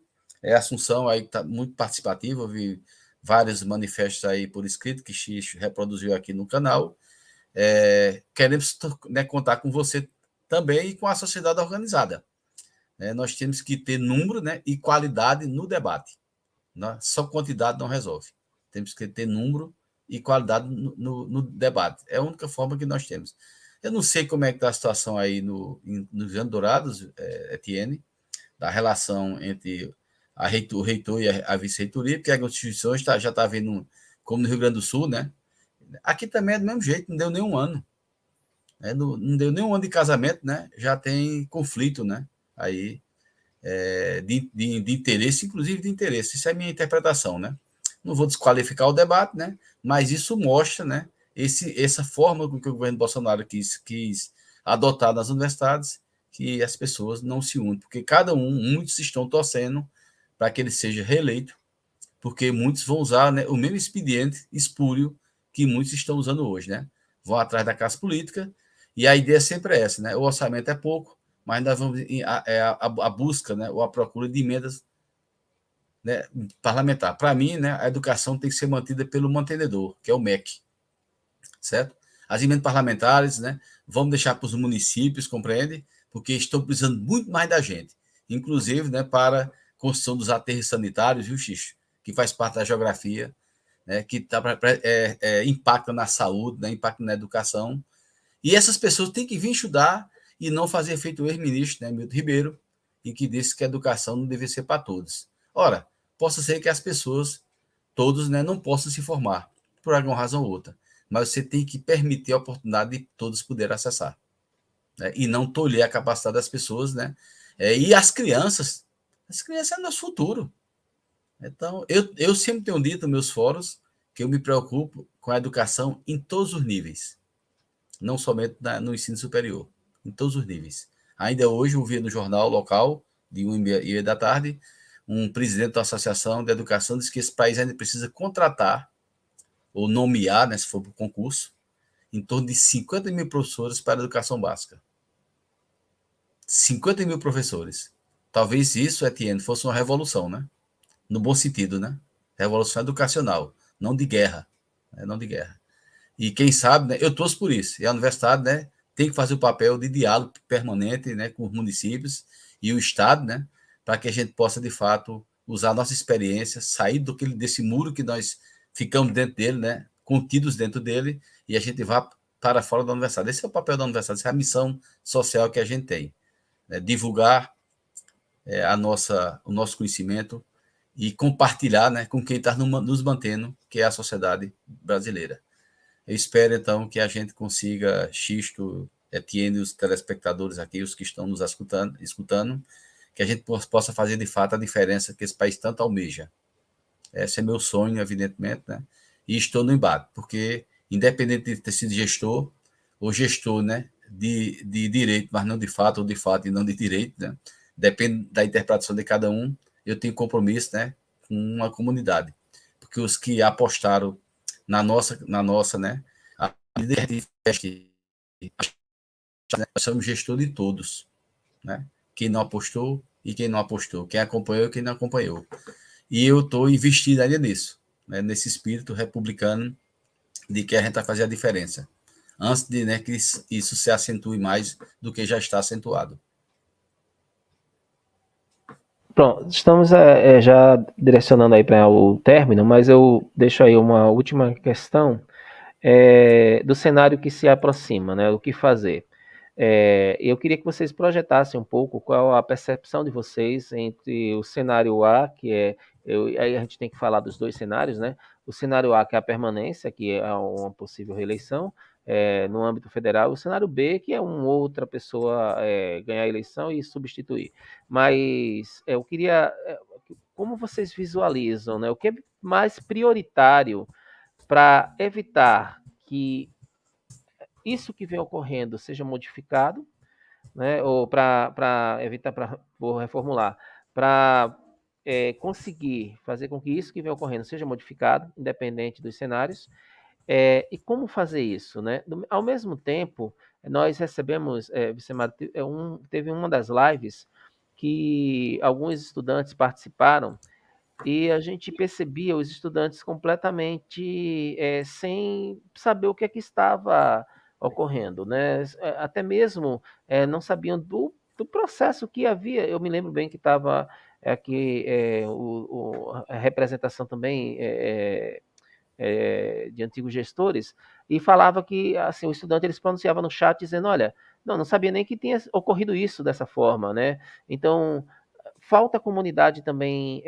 Assunção aí está muito participativa, eu vi vários manifestos aí por escrito que Xixi reproduziu aqui no canal. Queremos, né, contar com você também e com a sociedade organizada. Nós temos que ter número, né, e qualidade no debate. Né? Só quantidade não resolve. Temos que ter número e qualidade no debate. É a única forma que nós temos. Eu não sei como é que está a situação aí nos Rio Dourados, Etienne, da relação entre o reitor e a vice-reitoria, porque a Constituição já está vendo, como no Rio Grande do Sul, né? Aqui também é do mesmo jeito, não deu nenhum ano. Não deu nenhum ano de casamento, né? Já tem conflito, né? Aí, de interesse, inclusive de interesse. Isso é a minha interpretação, né? Não vou desqualificar o debate, né? Mas isso mostra, né? Essa forma com que o governo Bolsonaro quis adotar nas universidades, que as pessoas não se unem, porque muitos estão torcendo para que ele seja reeleito, porque muitos vão usar, né, o mesmo expediente espúrio que muitos estão usando hoje, né? Vão atrás da classe política, e a ideia sempre é essa, né? O orçamento é pouco, mas nós vamos a busca, né, ou a procura de emendas, né, parlamentar. Para mim, né, a educação tem que ser mantida pelo mantenedor, que é o MEC, certo? As emendas parlamentares, né, vamos deixar para os municípios, compreende? Porque estão precisando muito mais da gente, inclusive, né, para a construção dos aterros sanitários, viu, Xixo? Que faz parte da geografia, né, que impacta na saúde, né, impacta na educação. E essas pessoas têm que vir estudar e não fazer feito o ex-ministro, né, Milton Ribeiro, e que disse que a educação não deve ser para todos. Ora, possa ser que as pessoas, todos, né, não possam se formar, por alguma razão ou outra, mas você tem que permitir a oportunidade de todos poderem acessar, né, e não tolher a capacidade das pessoas, né, e as crianças é nosso futuro. Então, eu sempre tenho dito nos meus fóruns que eu me preocupo com a educação em todos os níveis, não somente no ensino superior, em todos os níveis. Ainda hoje eu vi no jornal local, de 1h30 da tarde, um presidente da Associação de Educação disse que esse país ainda precisa contratar ou nomear, né, se for por concurso, em torno de 50 mil professores para a educação básica. 50 mil professores. Talvez isso, Etienne, fosse uma revolução, né? No bom sentido, né? Revolução educacional, não de guerra. Né? Não de guerra. E quem sabe, né, eu torço por isso. E a universidade, né, tem que fazer o papel de diálogo permanente, né, com os municípios e o Estado, né, para que a gente possa, de fato, usar a nossa experiência, sair desse muro que nós ficamos dentro dele, né, contidos dentro dele, e a gente vá para fora da universidade. Esse é o papel da universidade, essa é a missão social que a gente tem. Né, divulgar o nosso conhecimento e compartilhar, né, com quem está nos mantendo, que é a sociedade brasileira. Eu espero, então, que a gente consiga, Xisto, Etienne, os telespectadores aqui, os que estão nos escutando, que a gente possa fazer, de fato, a diferença que esse país tanto almeja. Esse é meu sonho, evidentemente, né? E estou no embate, porque, independente de ter sido gestor, ou gestor, né, de direito, mas não de fato, ou de fato e não de direito, né? Depende da interpretação de cada um, eu tenho compromisso, né, com uma comunidade. Porque os que apostaram na nossa, né? A nós somos gestor de todos, né? Quem não apostou e quem não apostou, quem acompanhou e quem não acompanhou. E eu estou investido ainda nisso, né? Nesse espírito republicano de que a gente vai fazer a diferença, antes de, né, que isso se acentue mais do que já está acentuado. Pronto, estamos já direcionando aí para o término, mas eu deixo aí uma última questão do cenário que se aproxima, né? O que fazer? Eu queria que vocês projetassem um pouco qual a percepção de vocês entre o cenário A, que aí a gente tem que falar dos dois cenários, né? O cenário A, que é a permanência, que é uma possível reeleição no âmbito federal, o cenário B, que é uma outra pessoa ganhar a eleição e substituir. Mas eu queria, como vocês visualizam, né? O que é mais prioritário para evitar que isso que vem ocorrendo seja modificado, né? Ou para evitar, vou reformular, para conseguir fazer com que isso que vem ocorrendo seja modificado, independente dos cenários. E como fazer isso, né? Ao mesmo tempo, nós recebemos, Vicemar, teve uma das lives que alguns estudantes participaram e a gente percebia os estudantes completamente sem saber o que é que estava ocorrendo, né? Até mesmo não sabiam do processo que havia. Eu me lembro bem que estava aqui a representação também de antigos gestores, e falava que assim, o estudante eles pronunciava no chat dizendo, olha, não sabia nem que tinha ocorrido isso dessa forma, né? Então, falta a comunidade também,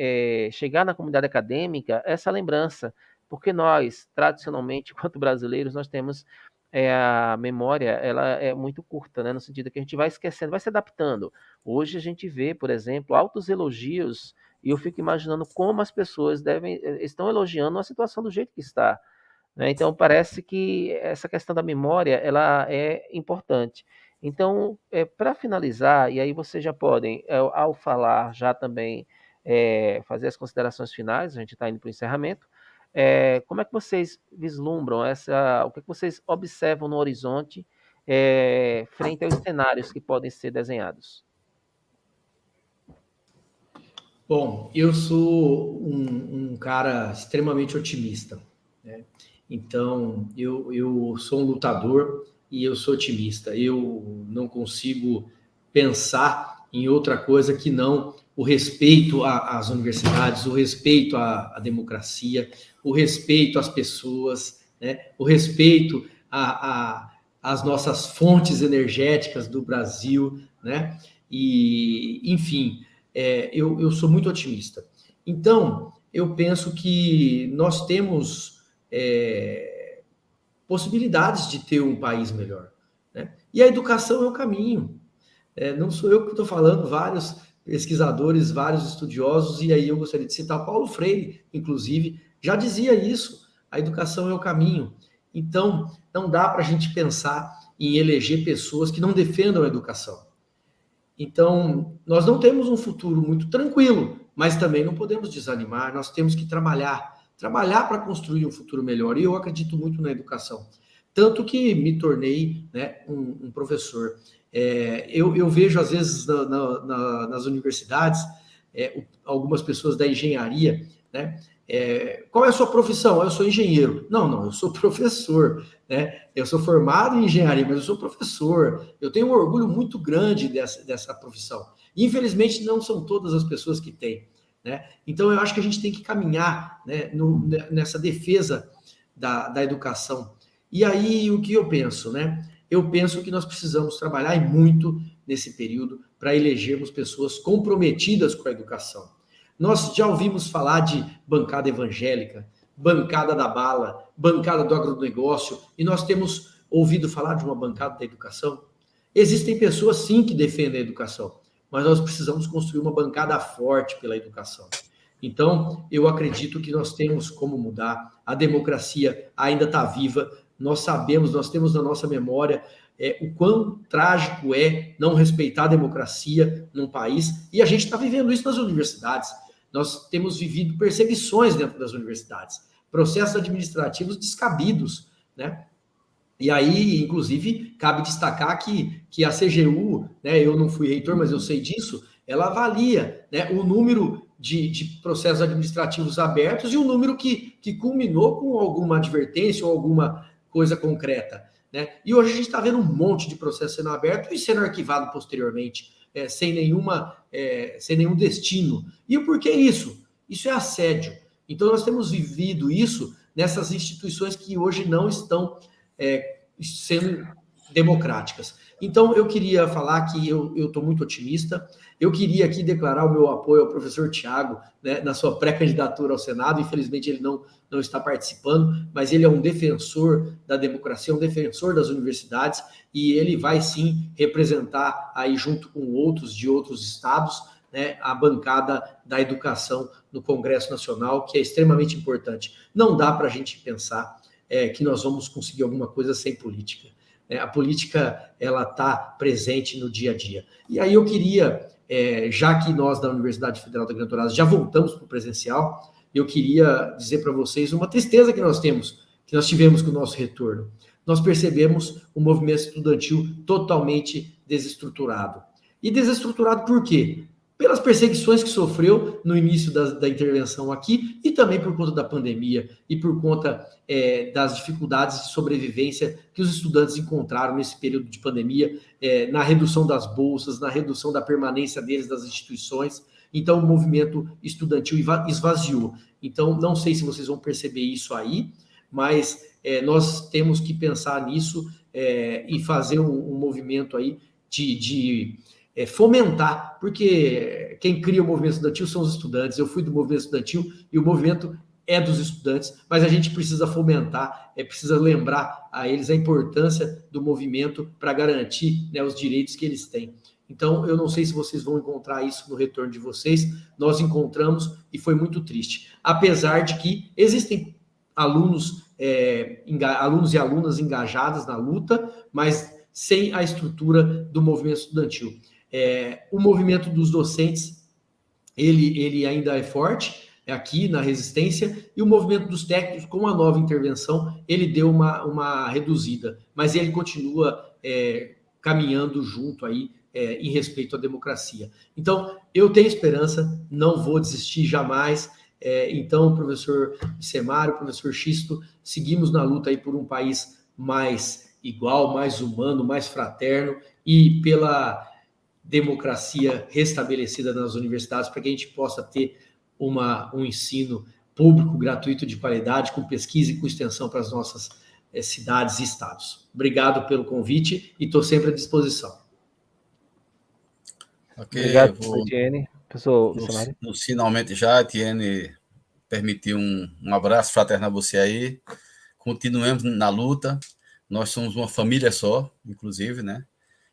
chegar na comunidade acadêmica essa lembrança, porque nós, tradicionalmente, quanto brasileiros, nós temos a memória, ela é muito curta, né? No sentido que a gente vai esquecendo, vai se adaptando. Hoje a gente vê, por exemplo, altos elogios e eu fico imaginando como as pessoas estão elogiando a situação do jeito que está, né? Então parece que essa questão da memória ela é importante. Então, para finalizar, e aí vocês já podem, ao falar, já também fazer as considerações finais, a gente está indo para o encerramento. Como é que vocês vislumbram o que vocês observam no horizonte frente aos cenários que podem ser desenhados? Bom, eu sou um cara extremamente otimista, né? Então, eu sou um lutador e eu sou otimista. Eu não consigo pensar em outra coisa que não o respeito às universidades, o respeito à democracia, o respeito às pessoas, né? O respeito às nossas fontes energéticas do Brasil, né? E, enfim, eu sou muito otimista. Então, eu penso que nós temos possibilidades de ter um país melhor, né? E a educação é o caminho. Não sou eu que estou falando, vários pesquisadores, vários estudiosos, e aí eu gostaria de citar Paulo Freire, inclusive, já dizia isso, a educação é o caminho. Então, não dá para a gente pensar em eleger pessoas que não defendam a educação. Então, nós não temos um futuro muito tranquilo, mas também não podemos desanimar, nós temos que trabalhar para construir um futuro melhor. E eu acredito muito na educação. Tanto que me tornei, né, um professor. Eu vejo, às vezes, nas universidades, algumas pessoas da engenharia, né? Qual é a sua profissão? Eu sou engenheiro. Não, eu sou professor, né? Eu sou formado em engenharia, mas eu sou professor. Eu tenho um orgulho muito grande dessa profissão. Infelizmente, não são todas as pessoas que têm, né? Então, eu acho que a gente tem que caminhar, né, nessa defesa da educação. E aí, o que eu penso, né? Eu penso que nós precisamos trabalhar e muito nesse período para elegermos pessoas comprometidas com a educação. Nós já ouvimos falar de bancada evangélica, bancada da bala, bancada do agronegócio, e nós temos ouvido falar de uma bancada da educação. Existem pessoas, sim, que defendem a educação, mas nós precisamos construir uma bancada forte pela educação. Então, eu acredito que nós temos como mudar. A democracia ainda está viva, nós sabemos, nós temos na nossa memória o quão trágico é não respeitar a democracia num país, e a gente está vivendo isso nas universidades. Nós temos vivido perseguições dentro das universidades, processos administrativos descabidos, né? E aí, inclusive, cabe destacar que a CGU, né, eu não fui reitor, mas eu sei disso, ela avalia, né, o número de processos administrativos abertos e o número que culminou com alguma advertência ou alguma coisa concreta, né? E hoje a gente está vendo um monte de processo sendo aberto e sendo arquivado posteriormente, sem nenhum destino. E o porquê isso? Isso é assédio. Então, nós temos vivido isso nessas instituições que hoje não estão sendo democráticas. Então, eu queria falar que eu estou muito otimista. Eu queria aqui declarar o meu apoio ao professor Tiago, né, na sua pré-candidatura ao Senado. Infelizmente, ele não está participando, mas ele é um defensor da democracia, um defensor das universidades, e ele vai, sim, representar aí, junto com outros de outros estados, né, a bancada da educação no Congresso Nacional, que é extremamente importante. Não dá para a gente pensar que nós vamos conseguir alguma coisa sem política. né? A política, ela está presente no dia a dia. E aí eu queria, já que nós da Universidade Federal da Grande Dourados já voltamos para o presencial, eu queria dizer para vocês uma tristeza que nós tivemos com o nosso retorno. Nós percebemos um movimento estudantil totalmente desestruturado. E desestruturado por quê? Pelas perseguições que sofreu no início da intervenção aqui e também por conta da pandemia e por conta das dificuldades de sobrevivência que os estudantes encontraram nesse período de pandemia, na redução das bolsas, na redução da permanência deles das instituições. Então, o movimento estudantil esvaziou. Então, não sei se vocês vão perceber isso aí, mas nós temos que pensar nisso e fazer um movimento aí de fomentar, porque quem cria o movimento estudantil são os estudantes. Eu fui do movimento estudantil e o movimento é dos estudantes, mas a gente precisa fomentar, precisa lembrar a eles a importância do movimento para garantir, né, os direitos que eles têm. Então, eu não sei se vocês vão encontrar isso no retorno de vocês, nós encontramos e foi muito triste. Apesar de que existem alunos e alunas engajadas na luta, mas sem a estrutura do movimento estudantil. O movimento dos docentes, ele ainda é forte aqui na resistência, e o movimento dos técnicos, com a nova intervenção, ele deu uma reduzida, mas ele continua caminhando junto aí em respeito à democracia. Então, eu tenho esperança, não vou desistir jamais. Então, professor Semário, professor Xisto, seguimos na luta aí por um país mais igual, mais humano, mais fraterno e pela democracia restabelecida nas universidades, para que a gente possa ter um ensino público, gratuito, de qualidade, com pesquisa e com extensão para as nossas cidades e estados. Obrigado pelo convite e estou sempre à disposição. Ok, Obrigado, Etienne. Professor Semário. Finalmente já, Etienne, permitiu um abraço fraterno a você aí. Continuemos na luta. Nós somos uma família só, inclusive, né?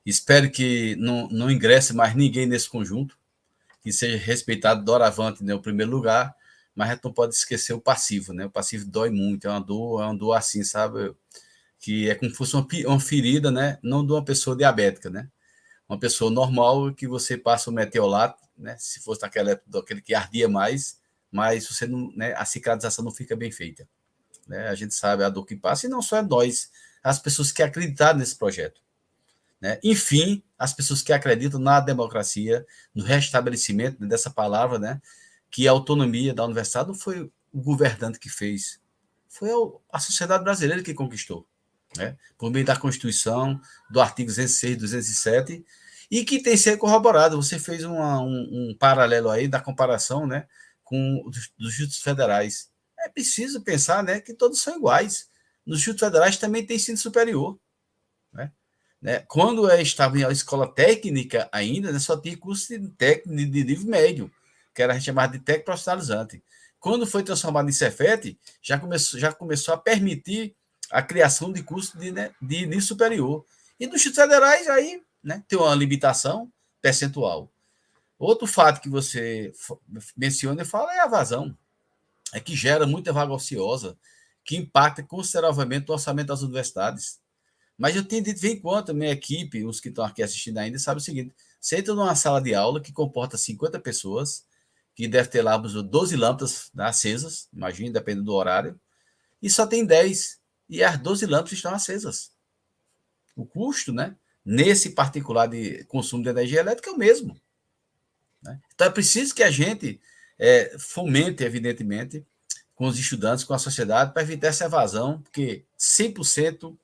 Espero que não ingresse mais ninguém nesse conjunto, que seja respeitado doravante, né, o primeiro lugar, mas a gente não pode esquecer o passivo, né? O passivo dói muito, é uma dor assim, sabe? Que é como se fosse uma ferida, né? Não de uma pessoa diabética, né? Uma pessoa normal que você passa o meteolato, né? Se fosse daquele que ardia mais, mas você não, né? A cicatrização não fica bem feita, né? A gente sabe a dor que passa, e não só é nós, as pessoas que acreditaram nesse projeto, né? Enfim, as pessoas que acreditam na democracia, no restabelecimento dessa palavra, né? Que a autonomia da universidade não foi o governante que fez, foi a sociedade brasileira que conquistou, né? Por meio da Constituição, do artigo 206, 207, e que tem que ser corroborado. Você fez um paralelo aí da comparação, né, com dos juízes federais. É preciso pensar, né, que todos são iguais. Nos juízes federais também tem ensino superior, né? Quando eu estava em escola técnica ainda, né, só tinha curso de técnico de nível médio, que era chamado de técnico profissionalizante. Quando foi transformado em Cefet, já começou a permitir a criação de curso de nível superior. E nos institutos federais, aí, né, tem uma limitação percentual. Outro fato que você menciona e fala é a vazão, que gera muita vaga ociosa, que impacta consideravelmente o orçamento das universidades. Mas eu tenho dito, vem enquanto a minha equipe, os que estão aqui assistindo ainda, sabem o seguinte: você entra numa sala de aula que comporta 50 pessoas, que deve ter lá 12 lâmpadas, né, acesas, imagine, dependendo do horário, e só tem 10, e as 12 lâmpadas estão acesas. O custo, né, nesse particular de consumo de energia elétrica é o mesmo, né? Então é preciso que a gente fomente, evidentemente, com os estudantes, com a sociedade, para evitar essa evasão, porque 100%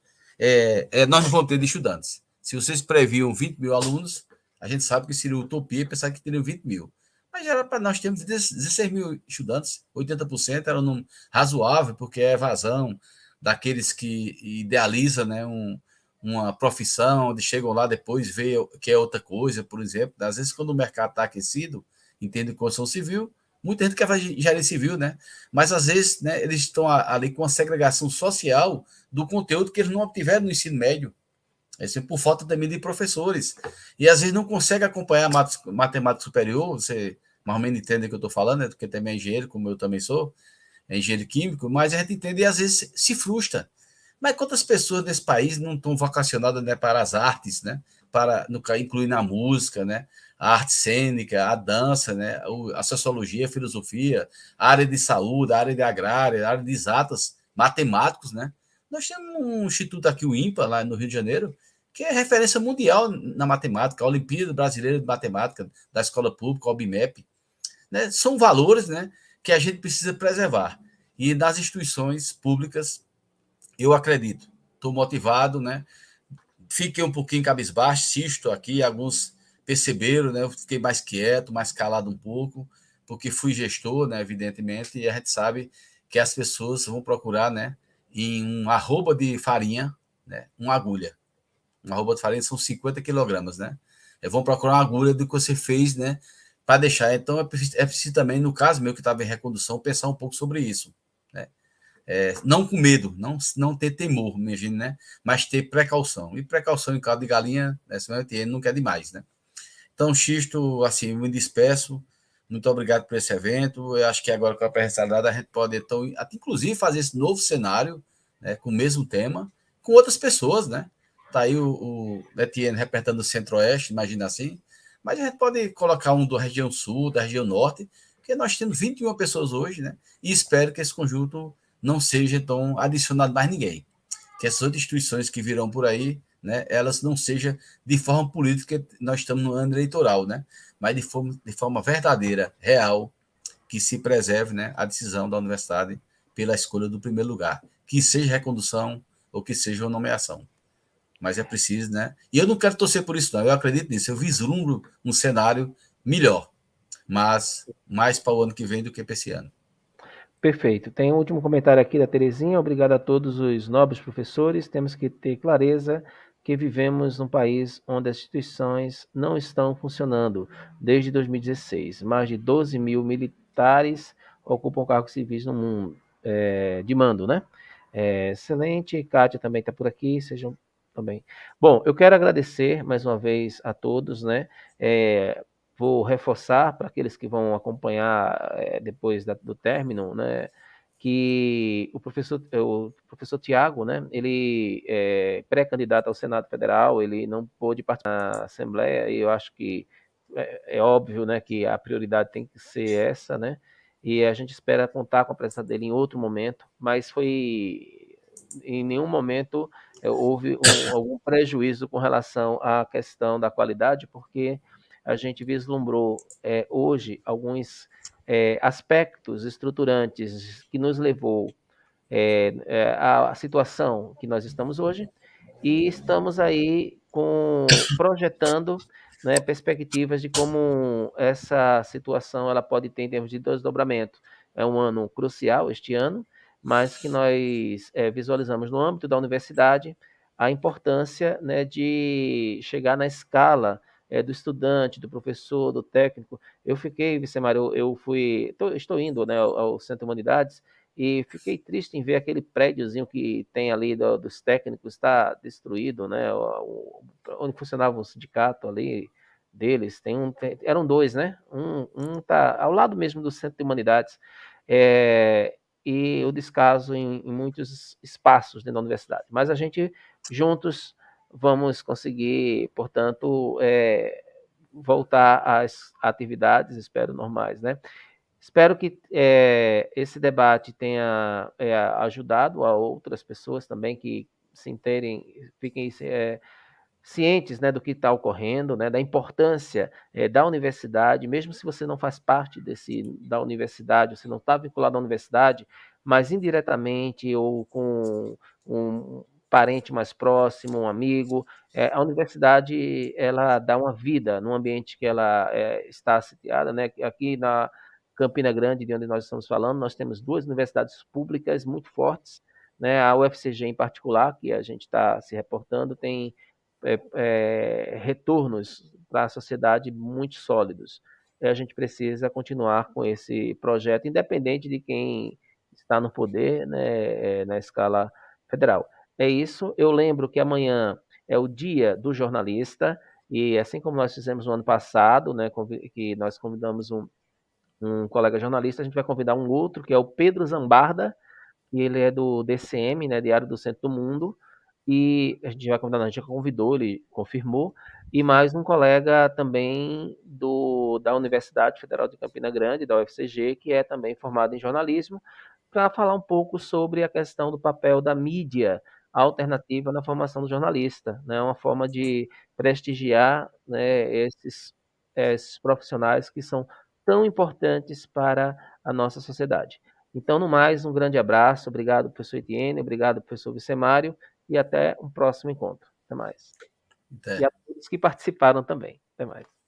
nós não vamos ter de estudantes. Se vocês previam 20 mil alunos, a gente sabe que seria utopia pensar que teriam 20 mil. Mas era para nós termos 16 mil estudantes, 80% era um número razoável, porque é evasão daqueles que idealizam, né, uma profissão, onde chegam lá depois, vê que é outra coisa, por exemplo. Às vezes, quando o mercado está aquecido, entende construção civil, muita gente quer fazer engenharia civil, né? Mas, às vezes, né, eles estão ali com uma segregação social do conteúdo que eles não obtiveram no ensino médio. Isso por falta também de professores. E, às vezes, não consegue acompanhar a matemática superior, você mais ou menos entende o que eu estou falando, né? Porque também é engenheiro, como eu também sou, é engenheiro químico, mas a gente entende e, às vezes, se frustra. Mas quantas pessoas nesse país não estão vocacionadas, né, para as artes, né? Para incluir na música, né? A arte cênica, a dança, né? A sociologia, a filosofia, a área de saúde, a área de agrária, a área de exatas, matemáticos, né? Nós temos um instituto aqui, o IMPA, lá no Rio de Janeiro, que é referência mundial na matemática, a Olimpíada Brasileira de Matemática da Escola Pública, a OBMEP, né? São valores, né, que a gente precisa preservar. E nas instituições públicas, eu acredito, estou motivado, né? Fiquei um pouquinho cabisbaixo, assisto aqui, alguns perceberam, né? Eu fiquei mais quieto, mais calado um pouco, porque fui gestor, né? Evidentemente, e a gente sabe que as pessoas vão procurar, né? Em um arroba de farinha, né? Uma agulha. Uma arroba de farinha são 50 quilogramas, né? Vão procurar uma agulha do que você fez, né? Para deixar. Então, é preciso também, no caso meu que estava em recondução, pensar um pouco sobre isso, né? Não com medo, não ter temor, imagine, né? Mas ter precaução. E precaução em caldo de galinha, né? Nunca é demais, né? Então, Xisto, assim, me despeço. Muito obrigado por esse evento. Eu acho que agora com a pré-realidade a gente pode, então, inclusive, fazer esse novo cenário, né, com o mesmo tema, com outras pessoas, né? Tá aí o Etienne representando o Centro-Oeste, imagina assim. Mas a gente pode colocar um da região Sul, da região Norte, porque nós temos 21 pessoas hoje, né? E espero que esse conjunto não seja, então, adicionado mais ninguém. Que essas outras instituições que virão por aí, né, elas não sejam de forma política, nós estamos no ano eleitoral, né, mas de forma verdadeira, real, que se preserve, né, a decisão da universidade pela escolha do primeiro lugar, que seja recondução ou que seja uma nomeação. Mas é preciso, né? E eu não quero torcer por isso, não. Eu acredito nisso. Eu vislumbro um cenário melhor, mas mais para o ano que vem do que para esse ano. Perfeito. Tem um último comentário aqui da Terezinha. Obrigado a todos os nobres professores. Temos que ter clareza que vivemos num país onde as instituições não estão funcionando desde 2016. Mais de 12 mil militares ocupam cargos civis no mundo, de mando, né? Excelente. Kátia também está por aqui. Sejam também. Bom, eu quero agradecer mais uma vez a todos, né? Vou reforçar para aqueles que vão acompanhar depois do término, né, que o professor Tiago, né, ele é pré-candidato ao Senado Federal, ele não pôde participar da Assembleia, e eu acho que é óbvio, né, que a prioridade tem que ser essa, né, e a gente espera contar com a presença dele em outro momento, mas em nenhum momento houve algum prejuízo com relação à questão da qualidade, porque a gente vislumbrou hoje alguns aspectos estruturantes que nos levou à situação que nós estamos hoje e estamos aí projetando, né, perspectivas de como essa situação ela pode ter em termos de desdobramento. É um ano crucial este ano, mas que nós visualizamos no âmbito da universidade a importância, né, de chegar na escala do estudante, do professor, do técnico. Eu fiquei, Vicemar, eu fui, estou indo, né, ao Centro de Humanidades e fiquei triste em ver aquele prédiozinho que tem ali dos técnicos está destruído, né? Onde funcionava o sindicato ali deles, eram dois, né? Um tá ao lado mesmo do Centro de Humanidades. E o descaso em muitos espaços dentro da universidade. Mas a gente juntos vamos conseguir, portanto, voltar às atividades, espero, normais, né? Espero que esse debate tenha ajudado a outras pessoas também que fiquem cientes, né, do que está ocorrendo, né, da importância da universidade, mesmo se você não faz parte da universidade, você não está vinculado à universidade, mas indiretamente ou com um parente mais próximo, um amigo, a universidade ela dá uma vida no ambiente que ela está sitiada, né? Aqui na Campina Grande, de onde nós estamos falando, nós temos duas universidades públicas muito fortes, né? A UFCG em particular, que a gente está se reportando, tem retornos para a sociedade muito sólidos. E a gente precisa continuar com esse projeto, independente de quem está no poder, né, na escala federal. É isso. Eu lembro que amanhã é o Dia do Jornalista, e assim como nós fizemos no ano passado, né, que nós convidamos um colega jornalista, a gente vai convidar um outro, que é o Pedro Zambarda, e ele é do DCM, né, Diário do Centro do Mundo, e a gente vai convidar, não, a gente já convidou, ele confirmou, e mais um colega também da Universidade Federal de Campina Grande, da UFCG, que é também formado em jornalismo, para falar um pouco sobre a questão do papel da mídia alternativa na formação do jornalista, né? Uma forma de prestigiar, né, esses profissionais que são tão importantes para a nossa sociedade. Então, no mais, um grande abraço, obrigado, professor Etienne, obrigado, professor Vicemário, e até um próximo encontro. Até mais. E Até. a todos que participaram também. Até mais.